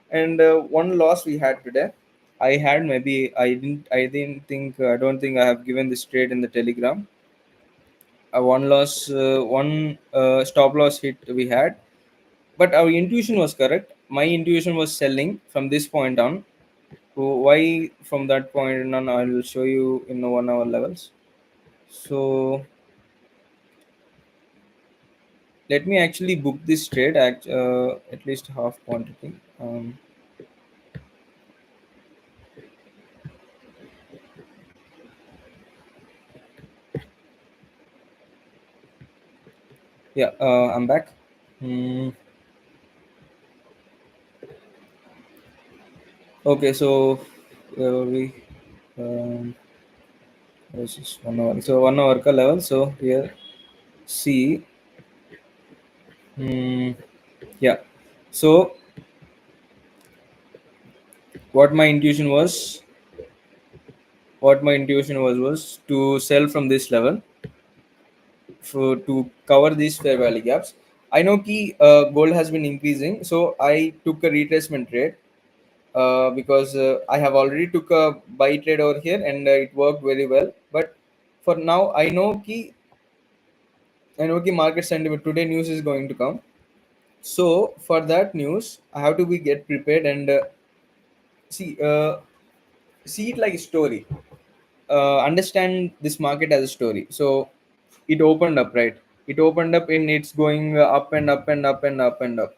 Speaker 1: And one loss we had today. I had maybe I don't think I have given this trade in the Telegram. One loss, one stop loss hit we had, but our intuition was correct. My intuition was selling from this point on. So why from that point on? I will show you in 1 hour levels. So let me actually book this trade at least half quantity. Yeah, I'm back. Hmm. Okay, so where were we? Um, this is 1 hour. So 1 hour ka level. So here, see. Hmm. Yeah. So what my intuition was, what my intuition was to sell from this level. to cover these fair value gaps. I know key gold has been increasing, so I took a retracement trade because I have already took a buy trade over here and it worked very well. But for now, I know key market sentiment today news is going to come. So for that news, I have to be get prepared and see see it like a story. Understand this market as a story. So it opened up, right? It opened up and it's going up and up and up and up and up.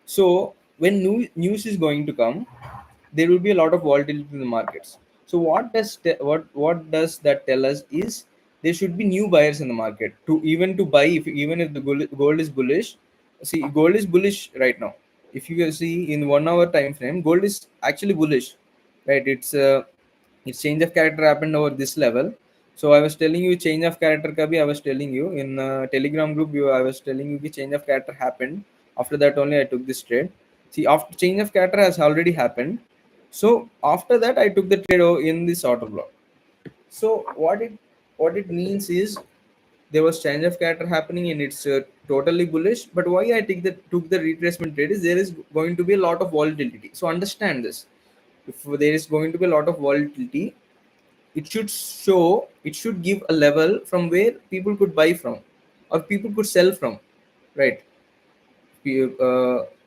Speaker 1: So when news is going to come, there will be a lot of volatility in the markets. So what does that tell us is there should be new buyers in the market to even to buy if even if the gold is bullish. See, gold is bullish right now. If you can see in 1 hour time frame, gold is actually bullish, right? Its change of character happened over this level. So I was telling you change of character kabi. I was telling you in Telegram group. I was telling you the change of character happened. After that only I took this trade. See, after change of character has already happened. So after that I took the trade in this order block. So what it means is there was change of character happening and it's totally bullish. But why I took the retracement trade is there is going to be a lot of volatility. So understand this. If there is going to be a lot of volatility, it should give a level from where people could buy from or people could sell from, right?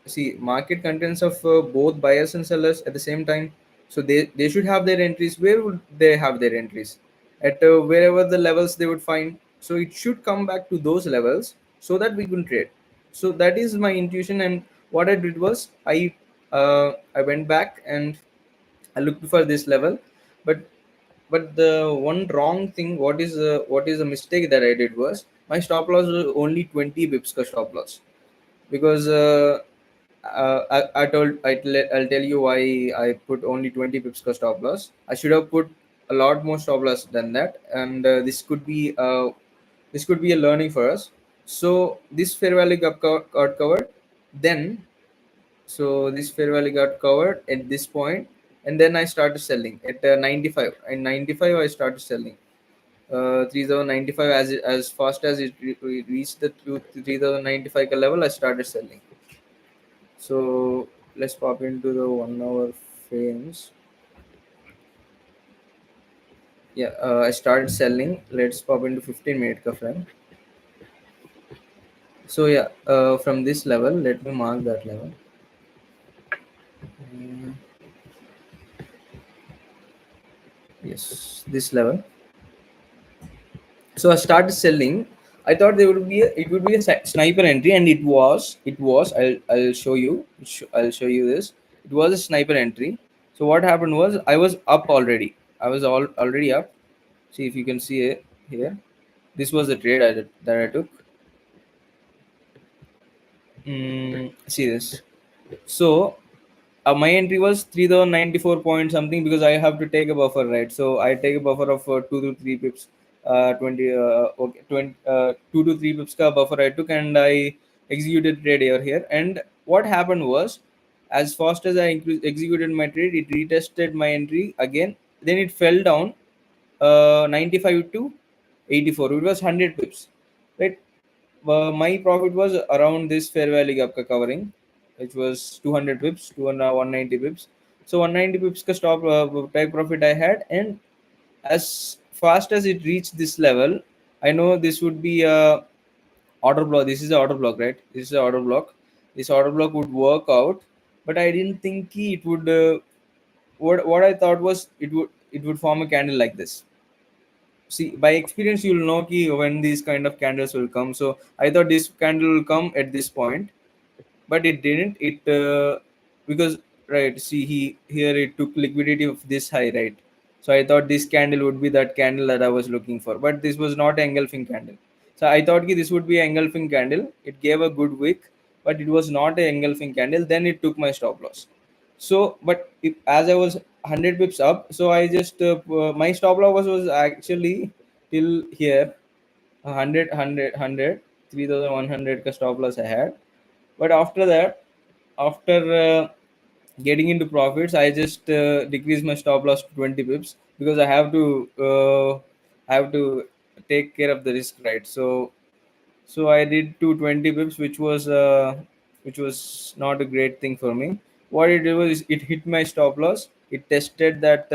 Speaker 1: See, market contains of both buyers and sellers at the same time. So they should have their entries. Where would they have their entries? At wherever the levels they would find. So it should come back to those levels so that we can trade. So that is my intuition. And what I did was I went back and I looked for this level. But but the one wrong thing, what is a mistake that I did was my stop loss was only 20 bips ka stop loss. Because I'll tell you why I put only 20 pips per stop loss. I should have put a lot more stop loss than that, and this could be a learning for us. So this fair value got covered. Then so this fair value got covered at this point, and then I started selling at 95. In 95, I started selling 3095 as fast as it reached the 3095 level. I started selling. So let's pop into the 1 hour frames. Yeah, I started selling. Let's pop into 15-minute ka frame. So yeah, from this level, let me mark that level. Mm, yes, this level. So I started selling. I thought it would be a sniper entry, and it was. It was. I'll show you. I'll show you this. It was a sniper entry. So what happened was I was up already. I was already up. See if you can see it here. This was the trade that I took. See this. So my entry was 3094 point something because I have to take a buffer, right? So I take a buffer of 2 to 3 pips, 20, okay, 20, 2 to 3 pips ka buffer I took, and I executed trade over here. And what happened was, as fast as I executed my trade, it retested my entry again. Then it fell down 95 to 84. It was 100 pips, right? My profit was around this fair value gap ka covering, which was 200 pips to 190 pips. So 190 pips ka stop type profit I had, and as fast as it reached this level, I know this would be a order block. This is a order block, right? This is a order block. This order block would work out, but I didn't think it would. What I thought was it would form a candle like this. See, by experience you'll know ki when these kind of candles will come. So I thought this candle will come at this point, but it didn't. Because right, see, here it took liquidity of this high, right? So I thought this candle would be that candle that I was looking for, but this was not an engulfing candle. So I thought ki this would be an engulfing candle. It gave a good wick, but it was not an engulfing candle. Then it took my stop loss. So but as I was 100 pips up, so I just my stop loss was actually till here, 100 3100 ka stop loss I had. But after that, after getting into profits, I just decreased my stop loss to 20 pips because I have to take care of the risk, right? So So I did 220 pips, which was not a great thing for me. What it did was it hit my stop loss. It tested that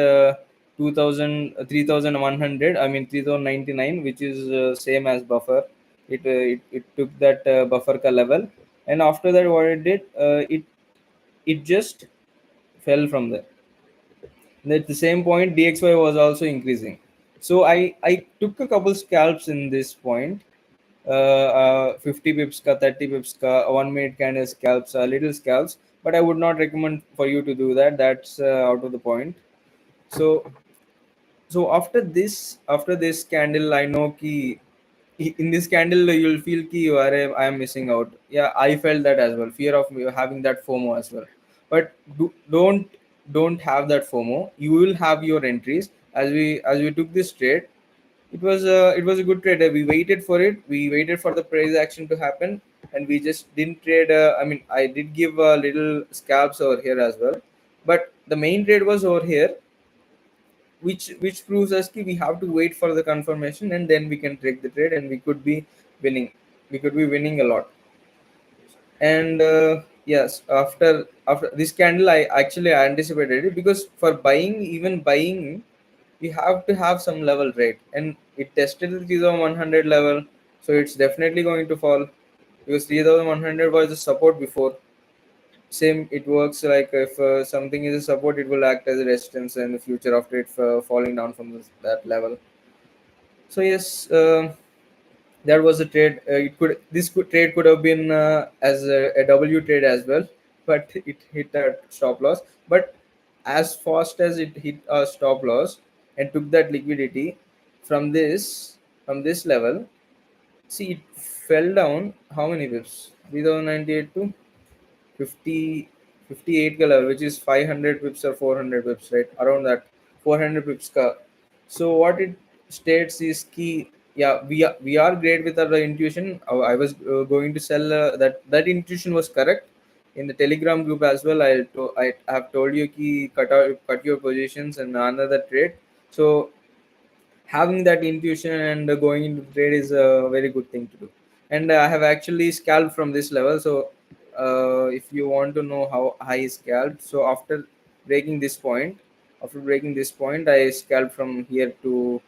Speaker 1: 2000 I mean 3099, which is same as buffer. It took that buffer ka level, and after that what it did, it just fell from there. And at the same point, DXY was also increasing. So I took a couple scalps in this point. 50 pips ka, 30 pips ka, 1 minute kind of scalps, little scalps. But I would not recommend for you to do that. That's out of the point. So after this candle, I know ki in this candle you'll feel ki I am missing out. Yeah, I felt that as well. Fear of having that FOMO as well. But don't have that FOMO. You will have your entries as we took this trade. It was a good trade. We waited for it. We waited for the price action to happen, and we just didn't trade. I mean, I did give little scalps over here as well, but the main trade was over here, which proves us that we have to wait for the confirmation, and then we can take the trade, and we could be winning. We could be winning a lot. And yes, after this candle, I actually anticipated it, because for buying, even buying, we have to have some level, right? And it tested the 3100 level, so it's definitely going to fall, because 3100 was the support before. Same, it works like if something is a support, it will act as a resistance in the future after it falling down from that level. So yes, that was a trade. Trade could have been as a W trade as well, but it hit a stop loss. But as fast as it hit a stop loss and took that liquidity from this level, see, it fell down how many pips? 3098 to 50 58 color, which is 500 pips or 400 pips, right around that, 400 pips ka. So what it states is key. Yeah, we are great with our intuition. I was going to sell, that intuition was correct. In the Telegram group as well, I have told you ki cut your positions and another trade. So having that intuition and going into trade is a very good thing to do. And I have actually scalped from this level. So if you want to know how high is scalped, so breaking this point after breaking this point, I scalped from here to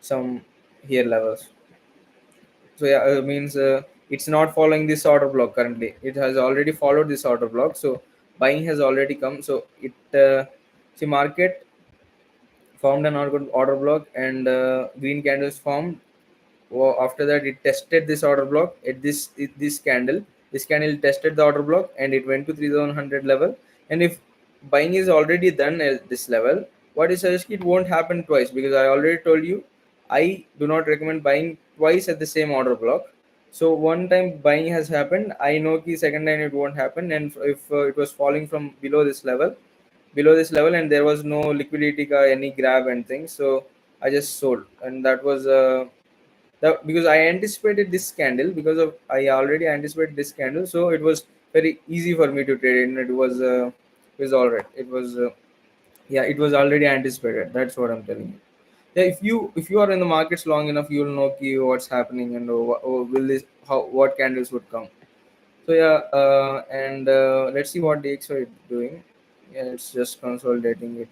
Speaker 1: some here levels. So yeah, means it's not following this order block currently. It has already followed this order block, so buying has already come. So it see, market formed an order block, and green candles formed. Well, after that, it tested this order block at this candle. This candle tested the order block, and it went to 3100 level. And if buying is already done at this level, what is risk? It won't happen twice, because I already told you I do not recommend buying twice at the same order block. So one time buying has happened, I know the second time it won't happen. And if it was falling from below this level, and there was no liquidity ka any grab and things, so I just sold. And that was because I anticipated this candle, because of I already anticipated this candle, so it was very easy for me to trade, and it was all right. It was yeah, it was already anticipated. That's what I'm telling you. Yeah, if you are in the markets long enough, you'll know ki what's happening, and will this how what candles would come. So yeah, and let's see what the DXY is doing. Yeah, it's just consolidating.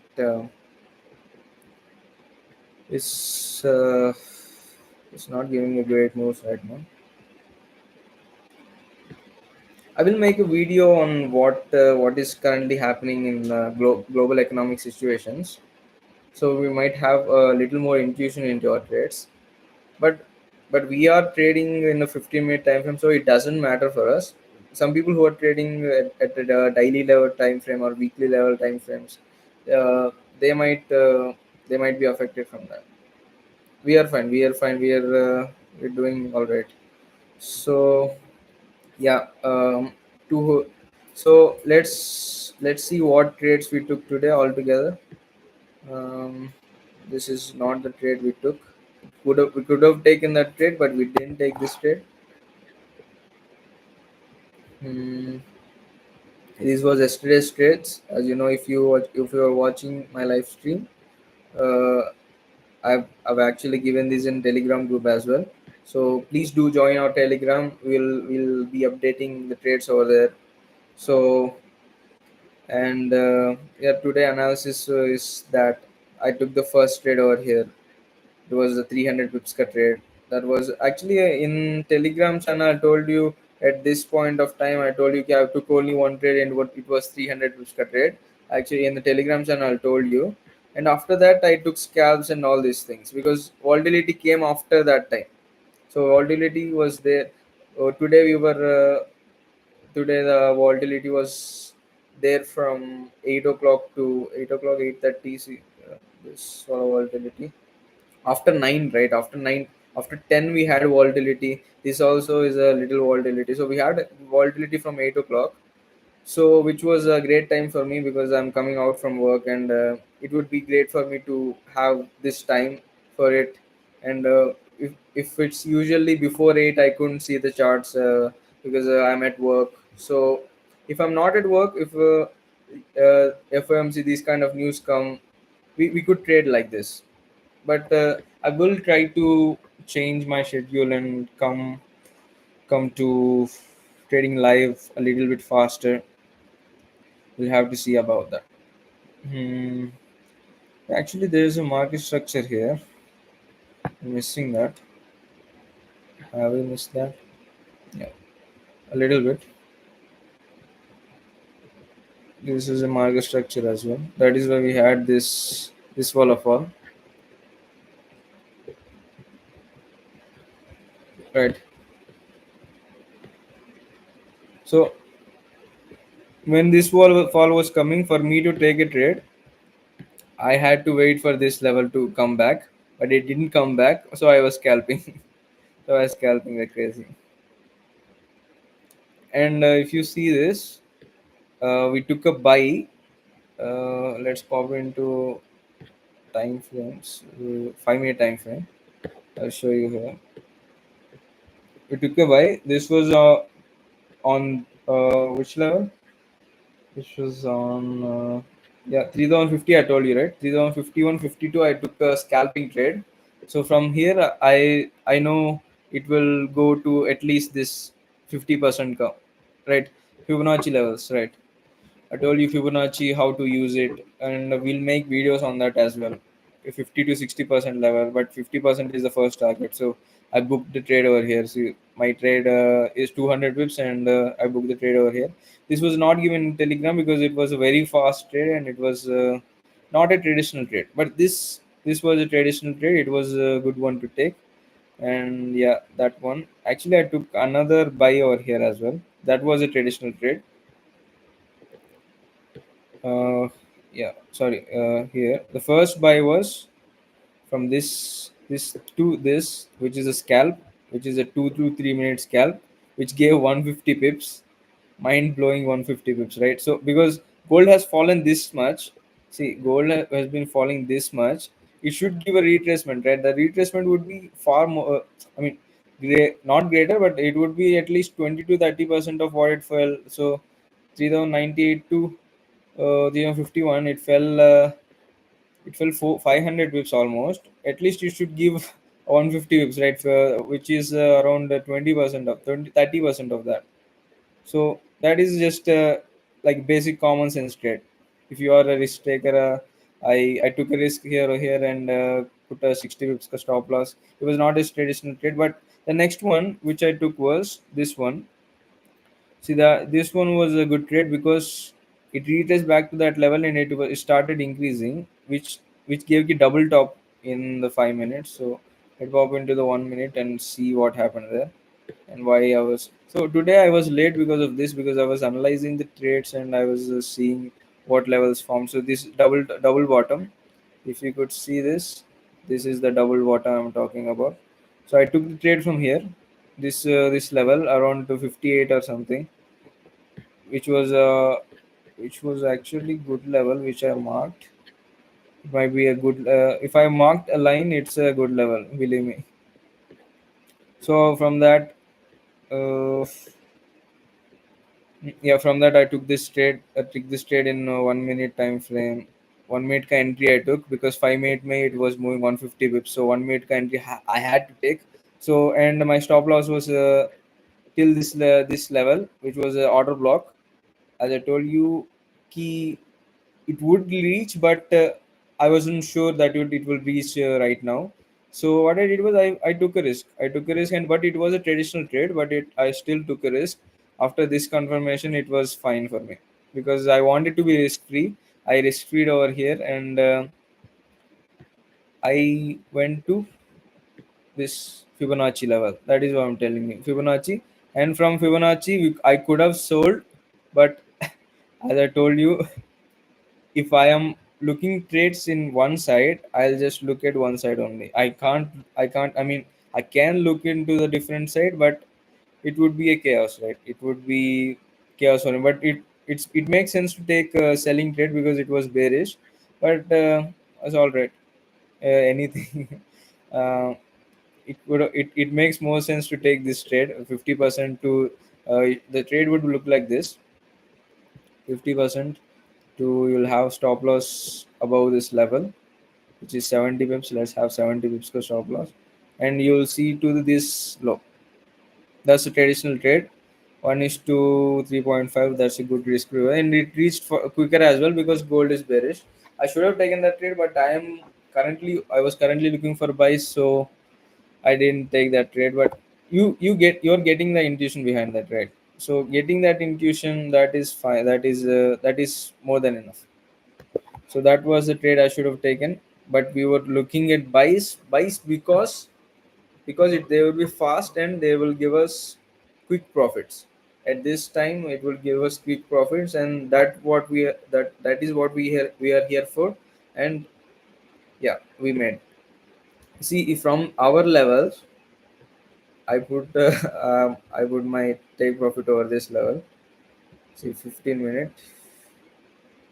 Speaker 1: It's not giving a great moves right now. I will make a video on what is currently happening in global economic situations. So we might have a little more intuition into our trades. But we are trading in a 15-minute time frame, so it doesn't matter for us. Some people who are trading at a daily level time frame or weekly level time frames, uh, they might uh, they might be affected from that. We are fine. We are fine. We're doing all right. So yeah, to so let's see what trades we took today altogether. um, this is not the trade we took. We could have taken that trade, but we didn't take this trade. Hmm. This was yesterday's trades. As you know, if you are watching my live stream, uh, I've actually given this in Telegram group as well. So please do join our Telegram. We'll be updating the trades over there. So and yeah, today analysis is that I took the first trade over here. It was a 300 pips ka trade. That was actually in Telegram channel. I told you at this point of time. I told you I took only one trade and what it was 300 pips ka trade. Actually, in the Telegram channel, I told you. And after that, I took scalps and all these things because volatility came after that time. So volatility was there. Today we were today the volatility was there from 8 o'clock to 8 o'clock 8:30. See, this sort of volatility after 9, right? After 9, after 10 we had volatility. This also is a little volatility. So we had volatility from 8 o'clock, so which was a great time for me because I'm coming out from work, and it would be great for me to have this time for it. And if it's usually before 8, I couldn't see the charts because I'm at work. So if I'm not at work, if FOMC these kind of news come, we could trade like this. But I will try to change my schedule and come to trading live a little bit faster. We'll have to see about that. Hmm. Actually, there is a market structure here. I'm missing that. Have we missed that? Yeah, a little bit. This is a market structure as well. That is why we had this wall of all. Right. So when this wall fall was coming for me to take a trade, I had to wait for this level to come back, but it didn't come back. So I was scalping. So I was scalping like crazy. And if you see this, we took a buy. Let's pop into time frames, 5 minute time frame. I'll show you here. We took a buy. This was on which level? This was on yeah, 3050. I told you, right? 3051, 52. I took a scalping trade. So from here, I know it will go to at least this 50% curve, right? Fibonacci levels, right? I told you Fibonacci how to use it, and we'll make videos on that as well. A 50 to 60% level, but 50% is the first target. So I booked the trade over here. See, my trade is 200 pips, and I booked the trade over here. This was not given in Telegram because it was a very fast trade and it was not a traditional trade. But this was a traditional trade. It was a good one to take, and yeah, that one. Actually, I took another buy over here as well. That was a traditional trade. uh, yeah, sorry, here the first buy was from this to this, which is a scalp, which is a 2 to 3 minute scalp, which gave 150 pips. Mind blowing, 150 pips, right? So because gold has fallen this much, see, gold has been falling this much, it should give a retracement, right? The retracement would be far more, I mean, not greater, but it would be at least 20 to 30% of what it fell. So 3098 to 051, it fell 500 pips almost. At least you should give 150 pips, right? Which is around 20% of 30% of that. So that is just like basic common sense trade. If you are a risk taker, I took a risk here or here and put a 60 pips ka stop loss. It was not a traditional trade, but the next one which I took was this one. See, this one was a good trade because it retraced back to that level and it started increasing, which gave you double top in the 5 minutes. So I pop into the 1 minute and see what happened there and why I was. So today I was late because of this, because I was analyzing the trades and I was seeing what levels form. So this double bottom, if you could see this, this is the double bottom I'm talking about. So I took the trade from here, this level around to 58 or something, which was actually good level which I marked. It might be a good if I marked a line, it's a good level, believe me. So from that, uh, yeah, from that I took this trade. I took this trade in 1 minute time frame. 1 minute entry I took because 5 minute May it was moving 150 pips. So 1 minute entry I had to take. So and my stop loss was till this level, which was a order block. As I told you, key it would reach, but I wasn't sure that it will reach right now. So what I did was I took a risk. I took a risk, and but it was a traditional trade, but it I still took a risk. After this confirmation, it was fine for me because I wanted to be risk free. I risk freed over here, and I went to this Fibonacci level. That is what I'm telling you, Fibonacci. And from Fibonacci, I could have sold, but as I told you, if I am looking trades in one side, I'll just look at one side only. I can't. I mean, I can look into the different side, but it would be a chaos, right? It would be chaos only. But it makes sense to take a selling trade because it was bearish, but it's all right. Anything. uh, it makes more sense to take this trade 50% to the trade would look like this. 50% to you'll have stop loss above this level, which is 70 pips. Let's have 70 pips for stop loss, and you'll see to this low. That's a traditional trade. 1 is to 3.5. That's a good risk reward, and it reached for quicker as well because gold is bearish. I should have taken that trade, but I was currently looking for buys, so I didn't take that trade. But you're getting the intuition behind that, right? So getting that intuition, that is fine. That is more than enough. So that was the trade I should have taken. But we were looking at buys because they will be fast and they will give us quick profits. At this time, it will give us quick profits, and that is what we are here for. And yeah, we made. See, if from our levels, I put my take profit over this level. See, 15 minutes.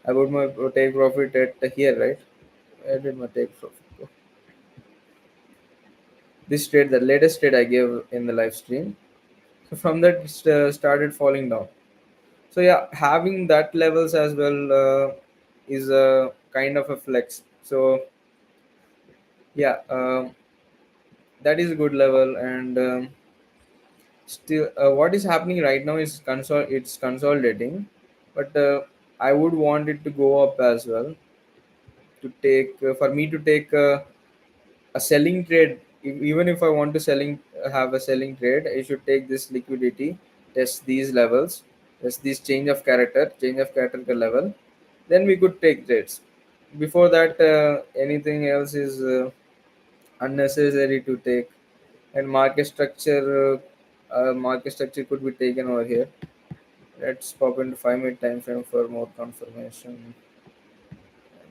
Speaker 1: I put my take profit at here, right? I did my take profit. This trade, the latest trade I gave in the live stream. So from that, it started falling down. So yeah, having that levels as well is a kind of a flex. So yeah, that is a good level. And still, what is happening right now is it's consolidating, but I would want it to go up as well to take for me to take a selling trade. Even if I want to selling have a selling trade, I should take this liquidity, test these levels, test this change of character level, then we could take trades. Before that, anything else is unnecessary to take. And market structure could be taken over here. Let's pop into 5 minute time frame for more confirmation.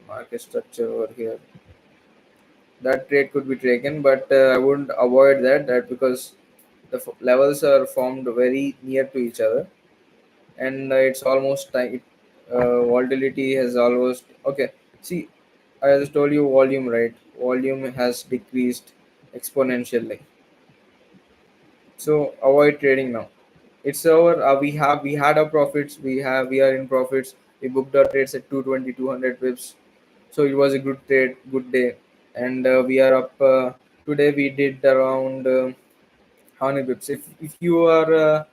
Speaker 1: Market structure over here, that trade could be taken, but I wouldn't avoid that because the levels are formed very near to each other, and it's almost time. Volatility has almost okay. See, I just told you volume, right? Volume has decreased exponentially, so avoid trading now. It's our we had our profits. We are in profits. We booked our trades at 220, 200 pips, so it was a good trade, good day. And we are up today. We did around how many pips? If you are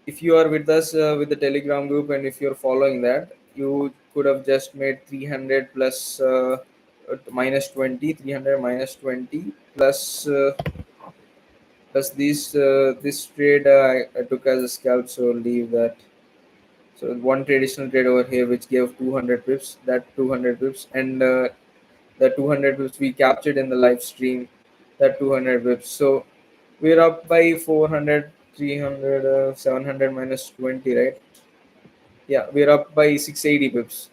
Speaker 1: with us with the Telegram group, and if you're following that, you could have just made 300 plus minus 20, 300 minus 20 plus this trade I took as a scalp, so leave that. So one traditional trade over here which gave 200 pips, that 200 pips, and the 200 pips we captured in the live stream, that 200 pips. So we're up by 400, 300, 700 minus 20, right? Yeah, we're up by 680 pips.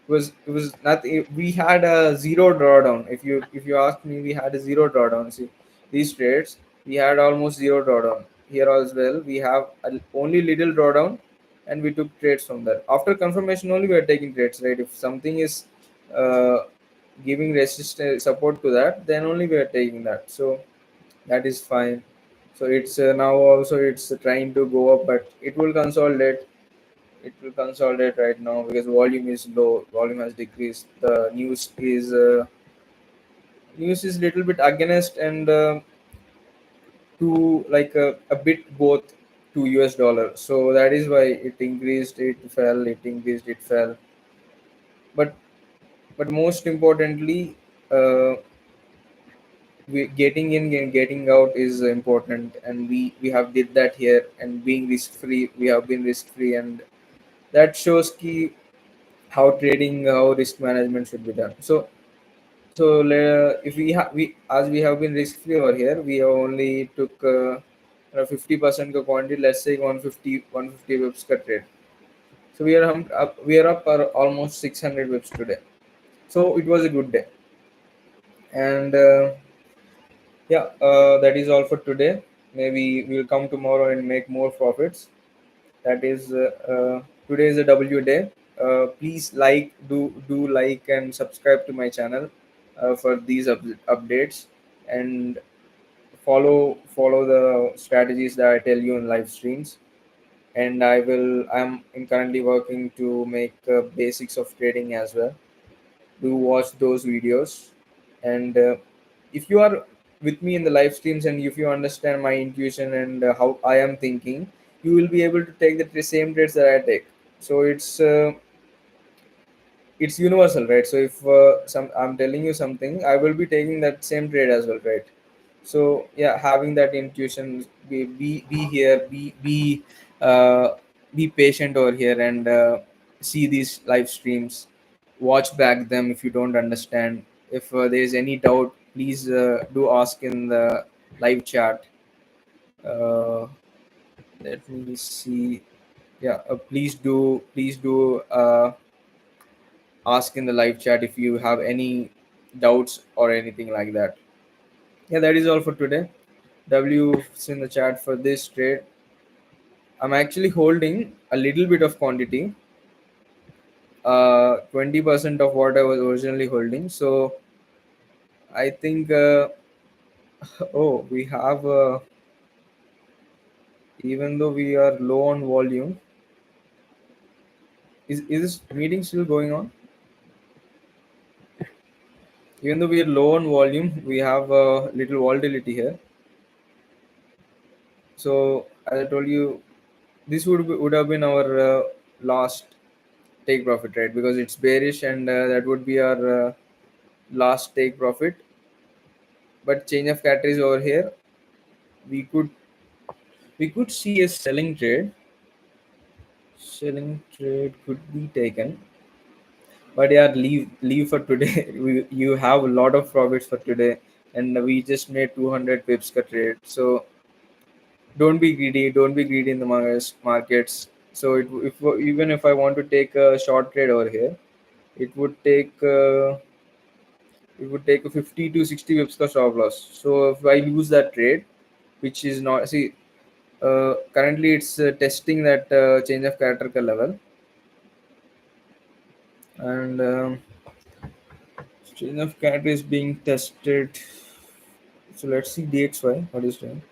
Speaker 1: It was nothing. We had a zero drawdown. If you ask me, we had a zero drawdown. See, these trades we had almost zero drawdown. Here as well, we have only little drawdown, and we took trades from there. After confirmation only, we are taking trades, right? If something is uh, giving resistance support to that, then only we are taking that. So that is fine. So it's now also it's trying to go up, but it will consolidate right now because volume is low, volume has decreased. The news is little bit against, and to like a bit both to US dollar. So that is why it increased, it fell, it increased, it fell. But most importantly, uh, getting in and getting out is important, and we have did that here, and being risk free, we have been risk free, and that shows key how trading, how risk management should be done. So if we as we have been risk free over here, we have only took 50% का quantity, let's say 150 whips ka trade. So we are up for almost 600 whips today. So it was a good day, and yeah, that is all for today. Maybe we'll come tomorrow and make more profits. That is today is a W day. Please do like and subscribe to my channel for these updates, and follow the strategies that I tell you in live streams. And I'm currently working to make basics of trading as well. Do watch those videos, and if you are with me in the live streams, and if you understand my intuition and how I am thinking, you will be able to take the same trades that I take. So it's universal, right? So if some I'm telling you something, I will be taking that same trade as well, right? So yeah, having that intuition, be here, uh, be patient over here, and see these live streams, watch back them if you don't understand. If there is any doubt, please do ask in the live chat. uh, Let me see. Yeah, please do ask in the live chat if you have any doubts or anything like that. Yeah, that is all for today. W's in the chat for this trade. I'm actually holding a little bit of quantity, 20% of what I was originally holding. So I think, oh, we have, even though we are low on volume, is this meeting still going on? Even though we are low on volume, we have a little volatility here. So as I told you, this would have been our last take profit, right? Because it's bearish, and that would be our last take profit. But change of categories over here, we could see a selling trade could be taken. But yeah, leave for today. You have a lot of profits for today, and we just made 200 pips per trade. So don't be greedy in the markets. So if even if I want to take a short trade over here, it would take a 50 to 60 pips ka stop loss. So if I lose that trade, which is not, see, currently it's testing that change of character ka level, and change of character is being tested. So let's see DXY what is doing.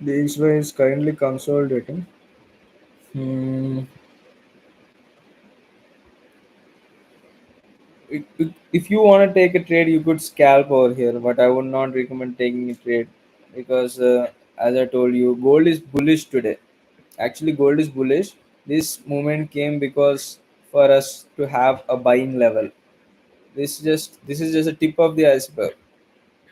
Speaker 1: DXY is currently consolidating. Hmm. If you want to take a trade, you could scalp over here, but I would not recommend taking a trade, because as I told you, gold is bullish today. Actually, gold is bullish. This movement came because for us to have a buying level. This is just a tip of the iceberg.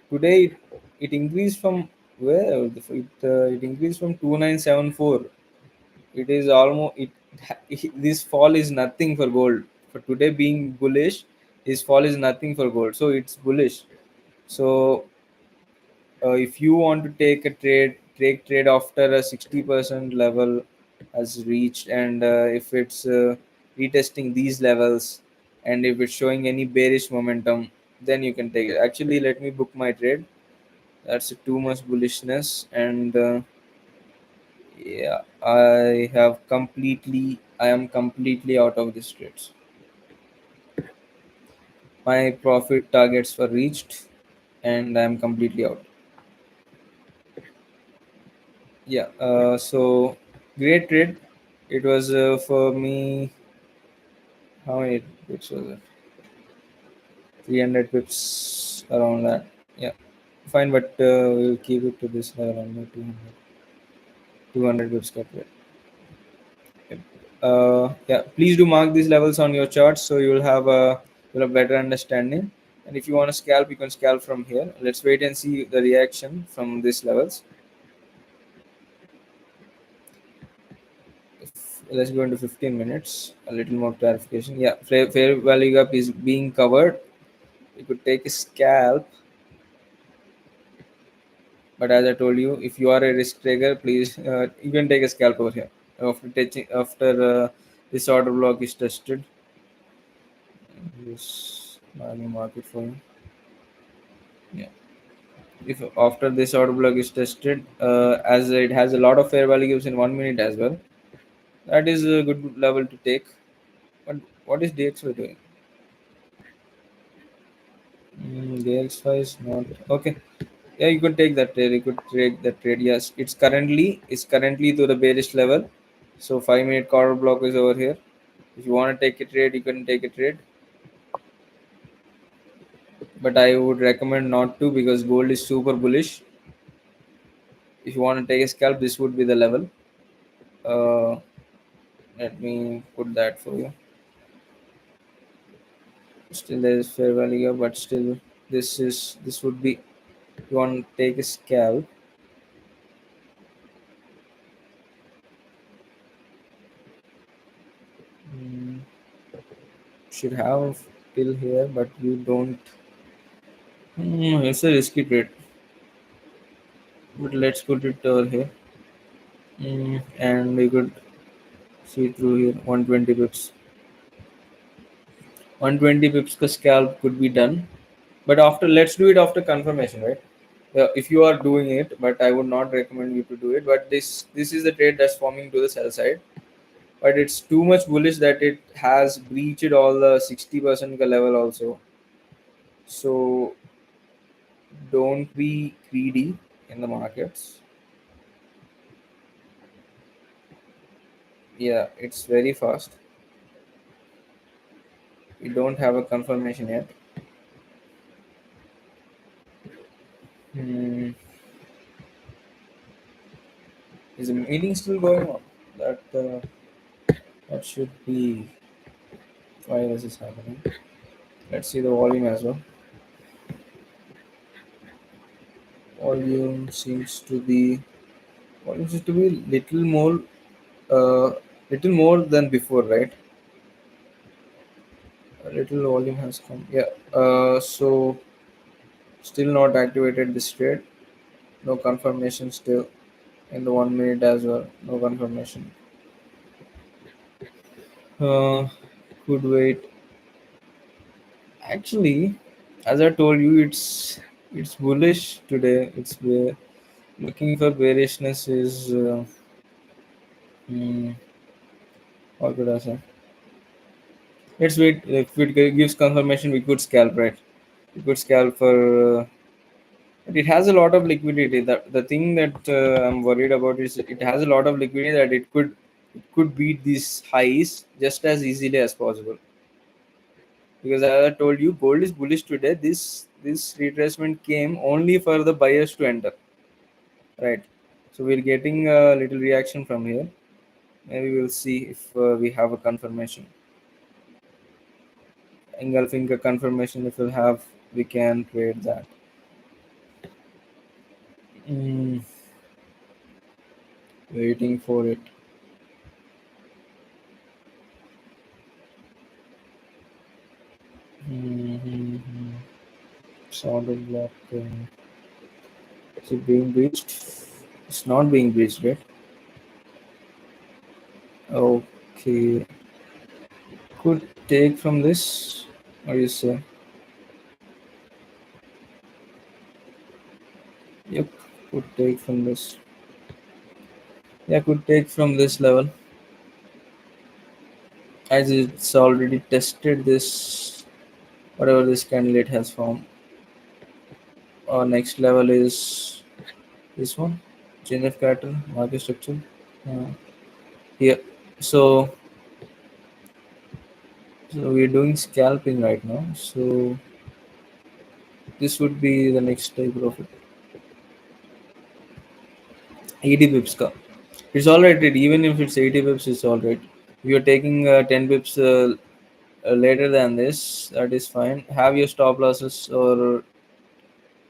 Speaker 1: Today it increased from where it increased from 2974. It is almost this fall is nothing for gold. For today being bullish, this fall is nothing for gold. So it's bullish. So if you want to take a take trade after a 60% level has reached, and if it's retesting these levels, and if it's showing any bearish momentum, then you can take it. Actually, let me book my trade. That's too much bullishness, and yeah, I am completely out of this trades. My profit targets were reached, and I am completely out. Yeah, so great trade. It was for me. How many pips was it? 300 pips around that. Yeah. Fine, but we'll keep it to this level only 200 bips cap rate. Yep. Yeah, please do mark these levels on your charts so you'll have better understanding. And if you want to scalp, you can scalp from here. Let's wait and see the reaction from these levels. Let's go into 15 minutes. A little more clarification. Yeah, fair value gap is being covered. You could take a scalp, but as I told you, if you are a risk taker, please you can take a scalp over here. After this order block is tested, this market for you. Yeah. If after this order block is tested, as it has a lot of fair value gaps in 1 minute as well, that is a good level to take. But what is DXY doing? DXY is not okay. Yeah, you could take that trade. You could trade that trade. Yes, it's currently to the bearish level. So 5 minute corner block is over here. If you want to take a trade, you can take a trade. But I would recommend not to because gold is super bullish. If you want to take a scalp, this would be the level. Uh, Let me put that for you. Still there is fair value here, but still this would be, you want to take a scalp. Mm, should have till here, but you don't. It's a risky trade, but let's put it over here. And we could see through here 120 pips. 120 pips ka scalp could be done, but after, let's do it after confirmation, right? If you are doing it, but I would not recommend you to do it. But this is the trade that's forming to the sell side, but it's too much bullish that it has breached all the 60% ka level also. So don't be greedy in the markets. Yeah, it's very fast. We don't have a confirmation yet. Hmm. Is the meeting still going on? That should be why this is happening. Let's see the volume as well. Volume seems to be volume seems to be uh, little more than before, right? A little volume has come. Yeah. So still not activated this trade. No confirmation still in the 1 minute as well. No confirmation. Uh, could wait. Actually, as I told you, it's bullish today. Looking for bearishness is hmm, what could I say? Let's wait. If it gives confirmation, we could scalp, right? We could scalp for. But it has a lot of liquidity. The thing that I'm worried about is it has a lot of liquidity that it could beat these highs just as easily as possible. Because as I told you, gold is bullish today. This retracement came only for the buyers to enter, right? So we're getting a little reaction from here. Maybe we'll see if we have a confirmation. Engulfing a confirmation, if we'll have, we can trade that. Mm, Waiting for it. Mm-hmm. Solid block. Is it being breached? It's not being breached, right? Okay. Could take from this. What do you say? Yep. Could take from this. Yeah, could take from this level. As it's already tested this, whatever this candidate has formed. Our next level is this one. Chain of pattern, market structure. Uh, Here. So, so we're doing scalping right now. So This would be the next type profit. 80 pips ka. It's alright. Even if it's 80 pips, it's alright. If you're taking 10 pips later than this, that is fine. Have your stop losses or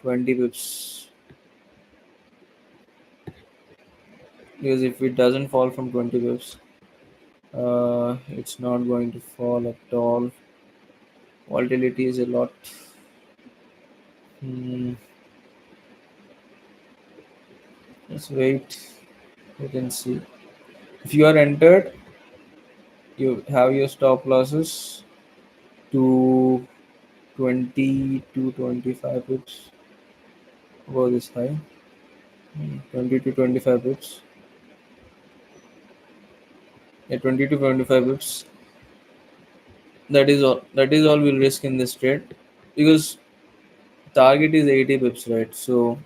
Speaker 1: 20 pips, because if it doesn't fall from 20 pips, it's not going to fall at all. Volatility is a lot. Hmm, let's wait and see. If you are entered, you have your stop losses to 20 to 25 pips above this high. 20 to 25 pips. Yeah, 20 to 25 pips. That is all. That is all we'll risk in this trade, because target is 80 pips, right? So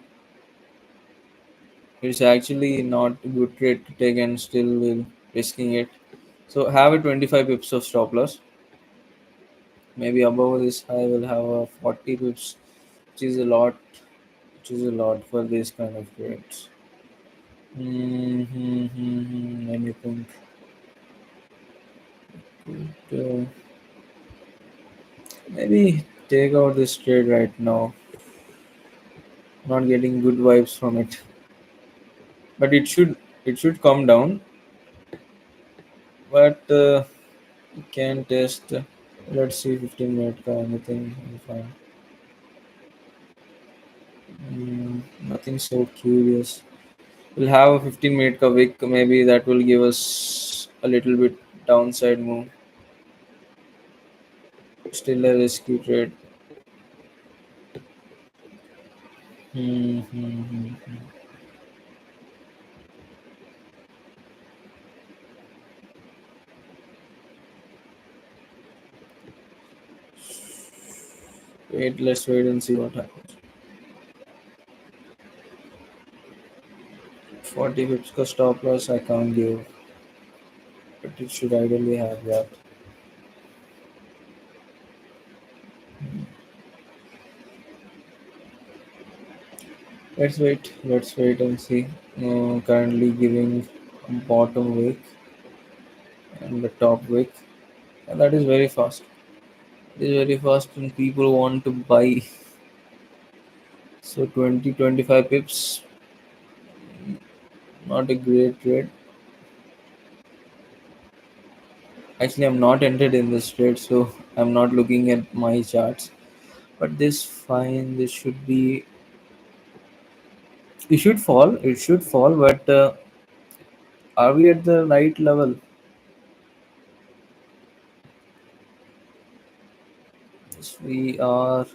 Speaker 1: it's actually not a good trade to take, and still will risking it. So have a 25 pips of stop loss. Maybe above this high will have a 40 pips, which is a lot. Which is a lot for this kind of trades. Let me think. Could, maybe take out this trade right now. Not getting good vibes from it, but it should come down. But you can test. Let's see, 15 minute ka anything. Fine. Nothing so curious. We'll have a 15 minute ka wick. Maybe that will give us a little bit downside move. Still a risky trade. Hmm, hmm, hmm, hmm. Let's wait and see what happens. 40 pips ka stop loss I can't give, but it should ideally have that. Let's wait and see. Currently giving bottom wick and the top wick, and that is very fast. It is very fast, and people want to buy. So 20-25 pips, not a great trade. Actually, I'm not entered in this trade, so I'm not looking at my charts. But this fine, this should be. It should fall. It should fall. But are we at the right level? Yes, we are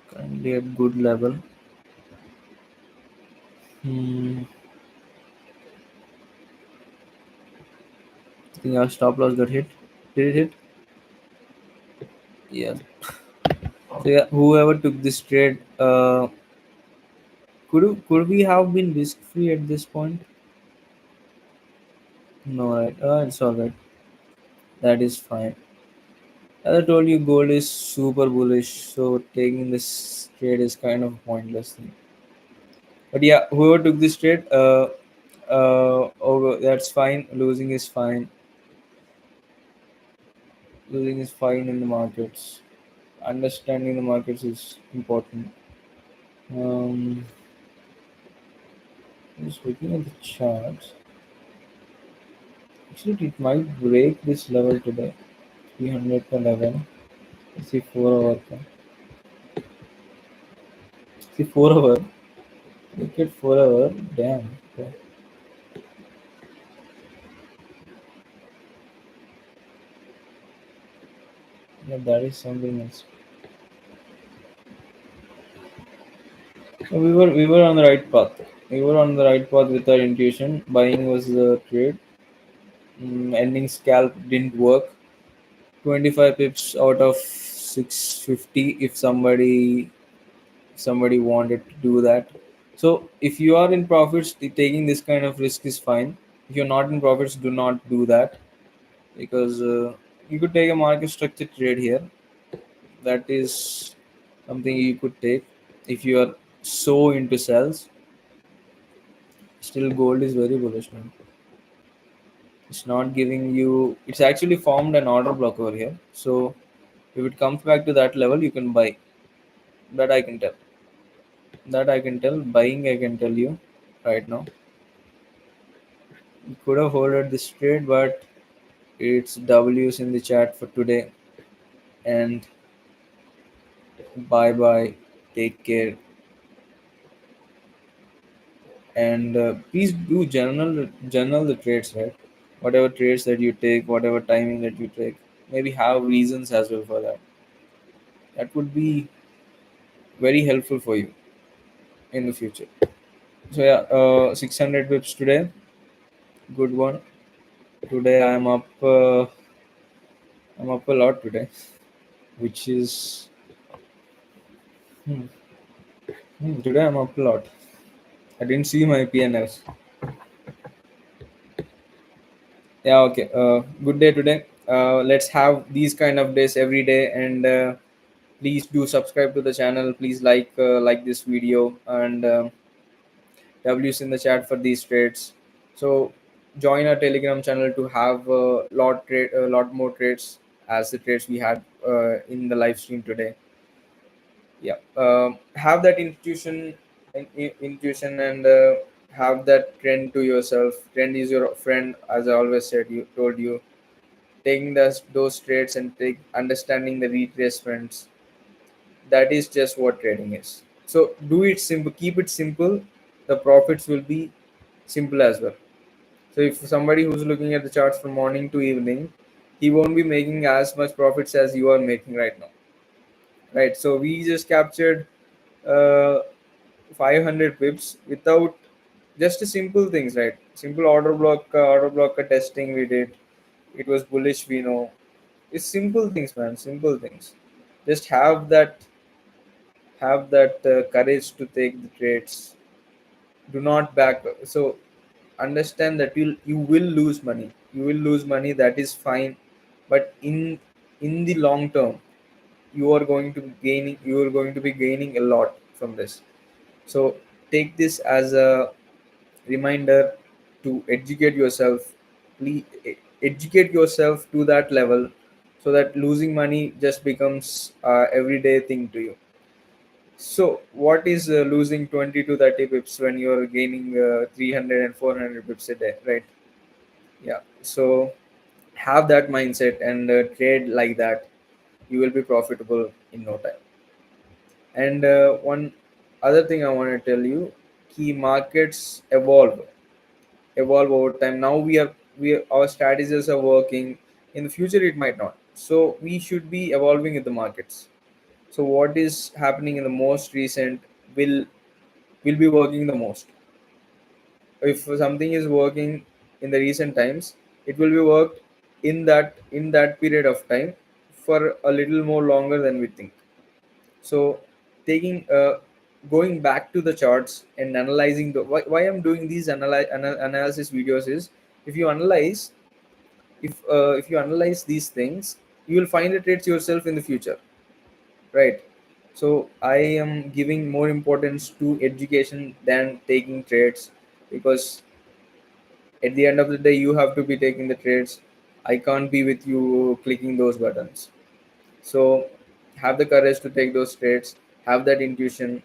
Speaker 1: currently at good level. Hmm. I think our stop loss got hit. Did it hit? Yeah. So yeah, whoever took this trade, could we have been risk free at this point? No, right? It's all right. That is fine. As I told you, gold is super bullish, so taking this trade is kind of pointless thing. But yeah, whoever took this trade, oh, that's fine. Losing is fine. Losing is fine in the markets. Understanding the markets is important. Um, just looking at the charts. Actually, it might break this level today. 311. Let's see 4 hour. See 4 hour. Look at 4 hour. Damn. Okay. Yeah, that is something else. So we were on the right path. We were on the right path with our intuition. Buying was the trade. Ending scalp didn't work. 25 pips out of 650 if somebody wanted to do that. So if you are in profits, taking this kind of risk is fine. If you're not in profits, do not do that, because you could take a market structure trade here. That is something you could take if you are so into sales. Still, gold is very bullish, man. It's not giving you. It's actually formed an order block over here. So if it comes back to that level, you can buy. That I can tell. That I can tell. Buying, I can tell you right now. You could have holded this trade, but it's W's in the chat for today. And bye bye. Take care. And please do journal the trades, right? Whatever trades that you take, whatever timing that you take, maybe have reasons as well for that. That would be very helpful for you in the future. So yeah, 600 pips today, good one. Today I'm up a lot today, which is hmm, today I'm up a lot. I didn't see my PNLs. Yeah, okay. Good day today. Let's have these kind of days every day, and please do subscribe to the channel. Please like this video, and W's in the chat for these trades. So join our Telegram channel to have a lot more trades as the trades we had in the live stream today. Yeah, have that intuition, and have that trend to yourself. Trend is your friend, as I always said. You told you taking those trades and take understanding the retracements. That is just what trading is. So do it simple, keep it simple. The profits will be simple as well. So if somebody who's looking at the charts from morning to evening, he won't be making as much profits as you are making right now, right? So we just captured uh, 500 pips without just a simple things, right? Simple order block testing we did. It was bullish, we know. It's simple things, man. Simple things. Just have that courage to take the trades. Do not back. So understand that you will lose money. You will lose money. That is fine, but in the long term, you are going to be gaining a lot from this. So take this as a reminder to educate yourself. Please educate yourself to that level, so that losing money just becomes everyday thing to you. So what is losing 20 to 30 pips when you're gaining 300 and 400 pips a day, right? Yeah. So have that mindset and trade like that. You will be profitable in no time. And one other thing I want to tell you, key markets evolve over time. Now our strategies are working. In the future, it might not. So we should be evolving with the markets. So what is happening in the most recent will be working the most. If something is working in the recent times, it will be worked in that period of time for a little more longer than we think. So taking going back to the charts and analyzing why I'm doing these analysis videos is, if you analyze if you analyze these things, you will find the traits yourself in the future, right? So I am giving more importance to education than taking trades, because at the end of the day you have to be taking the trades. I can't be with you clicking those buttons. So have the courage to take those trades, have that intuition,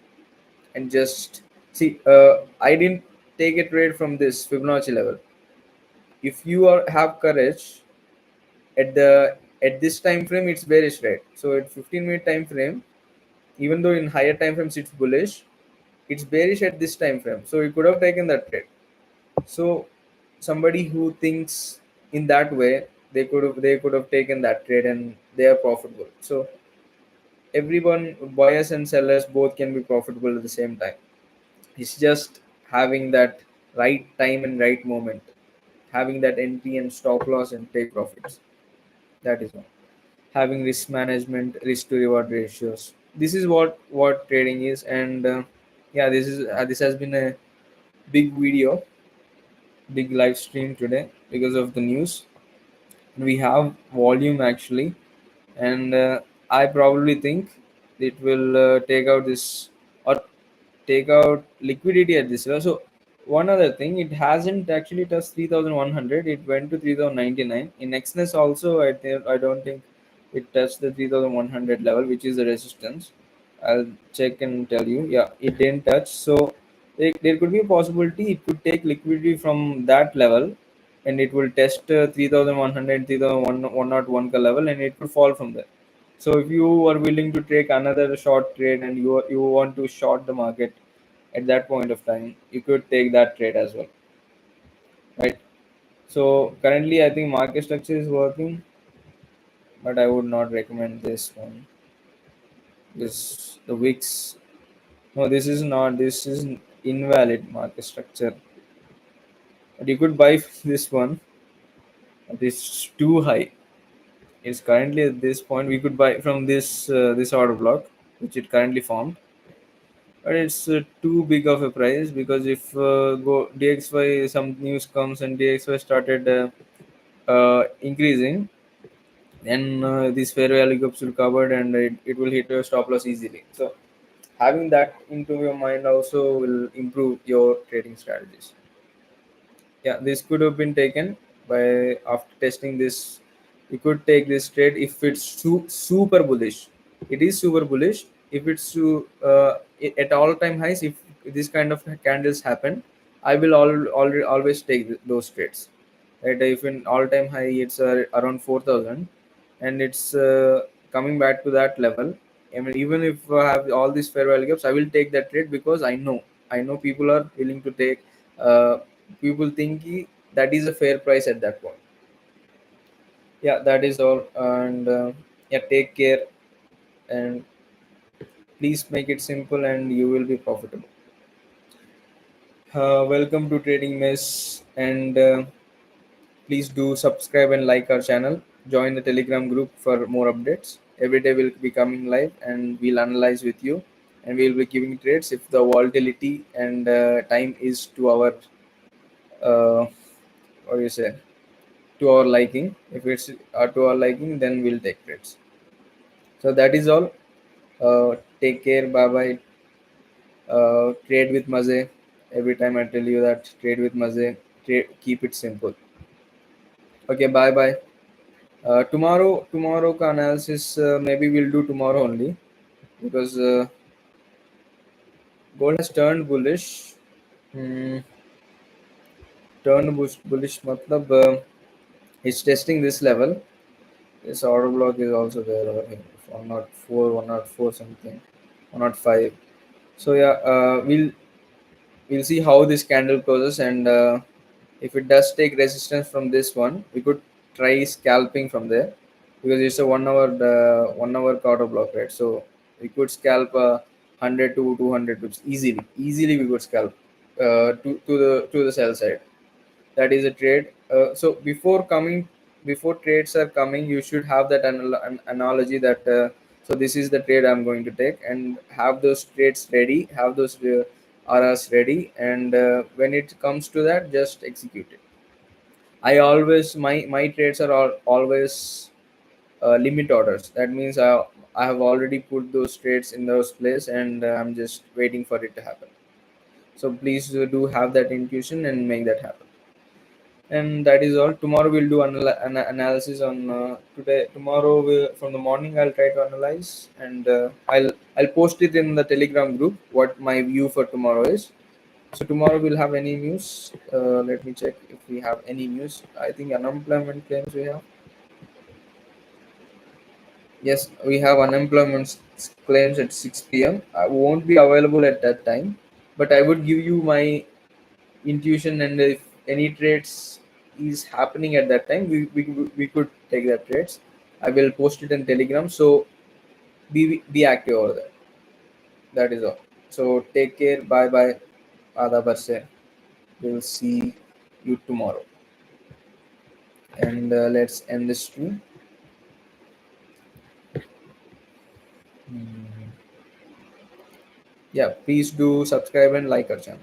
Speaker 1: and just see. I didn't take a trade from this Fibonacci level. If you have courage at this time frame, it's bearish, right? So at 15-minute time frame, even though in higher time frames it's bullish, it's bearish at this time frame. So you could have taken that trade. So somebody who thinks in that way, they could have taken that trade and they are profitable. So everyone, buyers and sellers, both can be profitable at the same time. It's just having that right time and right moment, having that entry and stop loss and take profits. That is all. Having risk management, risk to reward ratios. This is what trading is. And yeah, this has been a big video, big live stream today because of the news. We have volume actually, and I probably think it will take out this or take out liquidity at this level. So one other thing, it hasn't actually touched 3,100. It went to 3,099. In Exness also, I don't think it touched the 3,100 level, which is the resistance. I'll check and tell you. Yeah, it didn't touch. So there could be a possibility it could take liquidity from that level, and it will test 3,100, 3,101 level, and it could fall from there. So if you are willing to take another short trade and you want to short the market at that point of time, you could take that trade as well, right? So currently, I think market structure is working, but I would not recommend this one. This the wicks. No, this is not. This is invalid market structure. But you could buy this one. This is too high. It's currently at this point. We could buy from this order block, which it currently formed. But it's too big of a price, because if go DXY, some news comes and DXY started increasing, then this fair value gaps will covered, and it will hit your stop loss easily. So having that into your mind also will improve your trading strategies. Yeah, this could have been taken by after testing this. You could take this trade if it's super bullish. It is super bullish. If it's at all time highs, if this kind of candles happen, I will always take those trades. Right? If in all time high it's around 4,000, and it's coming back to that level, I mean, even if I have all these fair value gaps, I will take that trade, because I know people are willing to take. Uh, People think that is a fair price at that point. Yeah, that is all, and yeah, take care, and please make it simple, and you will be profitable. Welcome to Trading Mess, and please do subscribe and like our channel. Join the Telegram group for more updates. Every day we'll be coming live, and we'll analyze with you, and we'll be giving trades if the volatility and time is to our what do you say, to our liking. If it's to our liking, then we'll take trades. So that is all. Take care. Bye bye. Trade with Maze. Every time I tell you that, trade with Maze. Keep it simple. Okay. Bye bye. Tomorrow ka analysis maybe we'll do tomorrow only, because gold has turned bullish. Hmm, turned bullish. Matlab, it's testing this level. This order block is also there over here. 104, 104 something, 105. So yeah, we'll see how this candle closes, and if it does take resistance from this one, we could try scalping from there, because it's a 1 hour order block, right? So we could scalp 100 to 200 pips easily. We could scalp to the sell side. That is a trade. So before trades are coming, you should have that analogy that so this is the trade I'm going to take, and have those trades ready, have those RS ready, and when it comes to that, just execute it. I always my trades are always limit orders. That means I have already put those trades in those place, and I'm just waiting for it to happen. So please do have that intuition and make that happen. And that is all. Tomorrow we'll do an analysis on today. Tomorrow from the morning I'll try to analyze, and I'll post it in the Telegram group what my view for tomorrow is. So tomorrow we'll have any news. Let me check if we have any news. I think unemployment claims we have. Yes, we have unemployment claims at 6 p.m. I won't be available at that time, but I would give you my intuition, and if any trades is happening at that time, we could take that trades. I will post it in Telegram, so be active over there. That is all. So take care. Bye bye. Ada barse. We'll see you tomorrow, and let's end this stream. Yeah, please do subscribe and like our channel.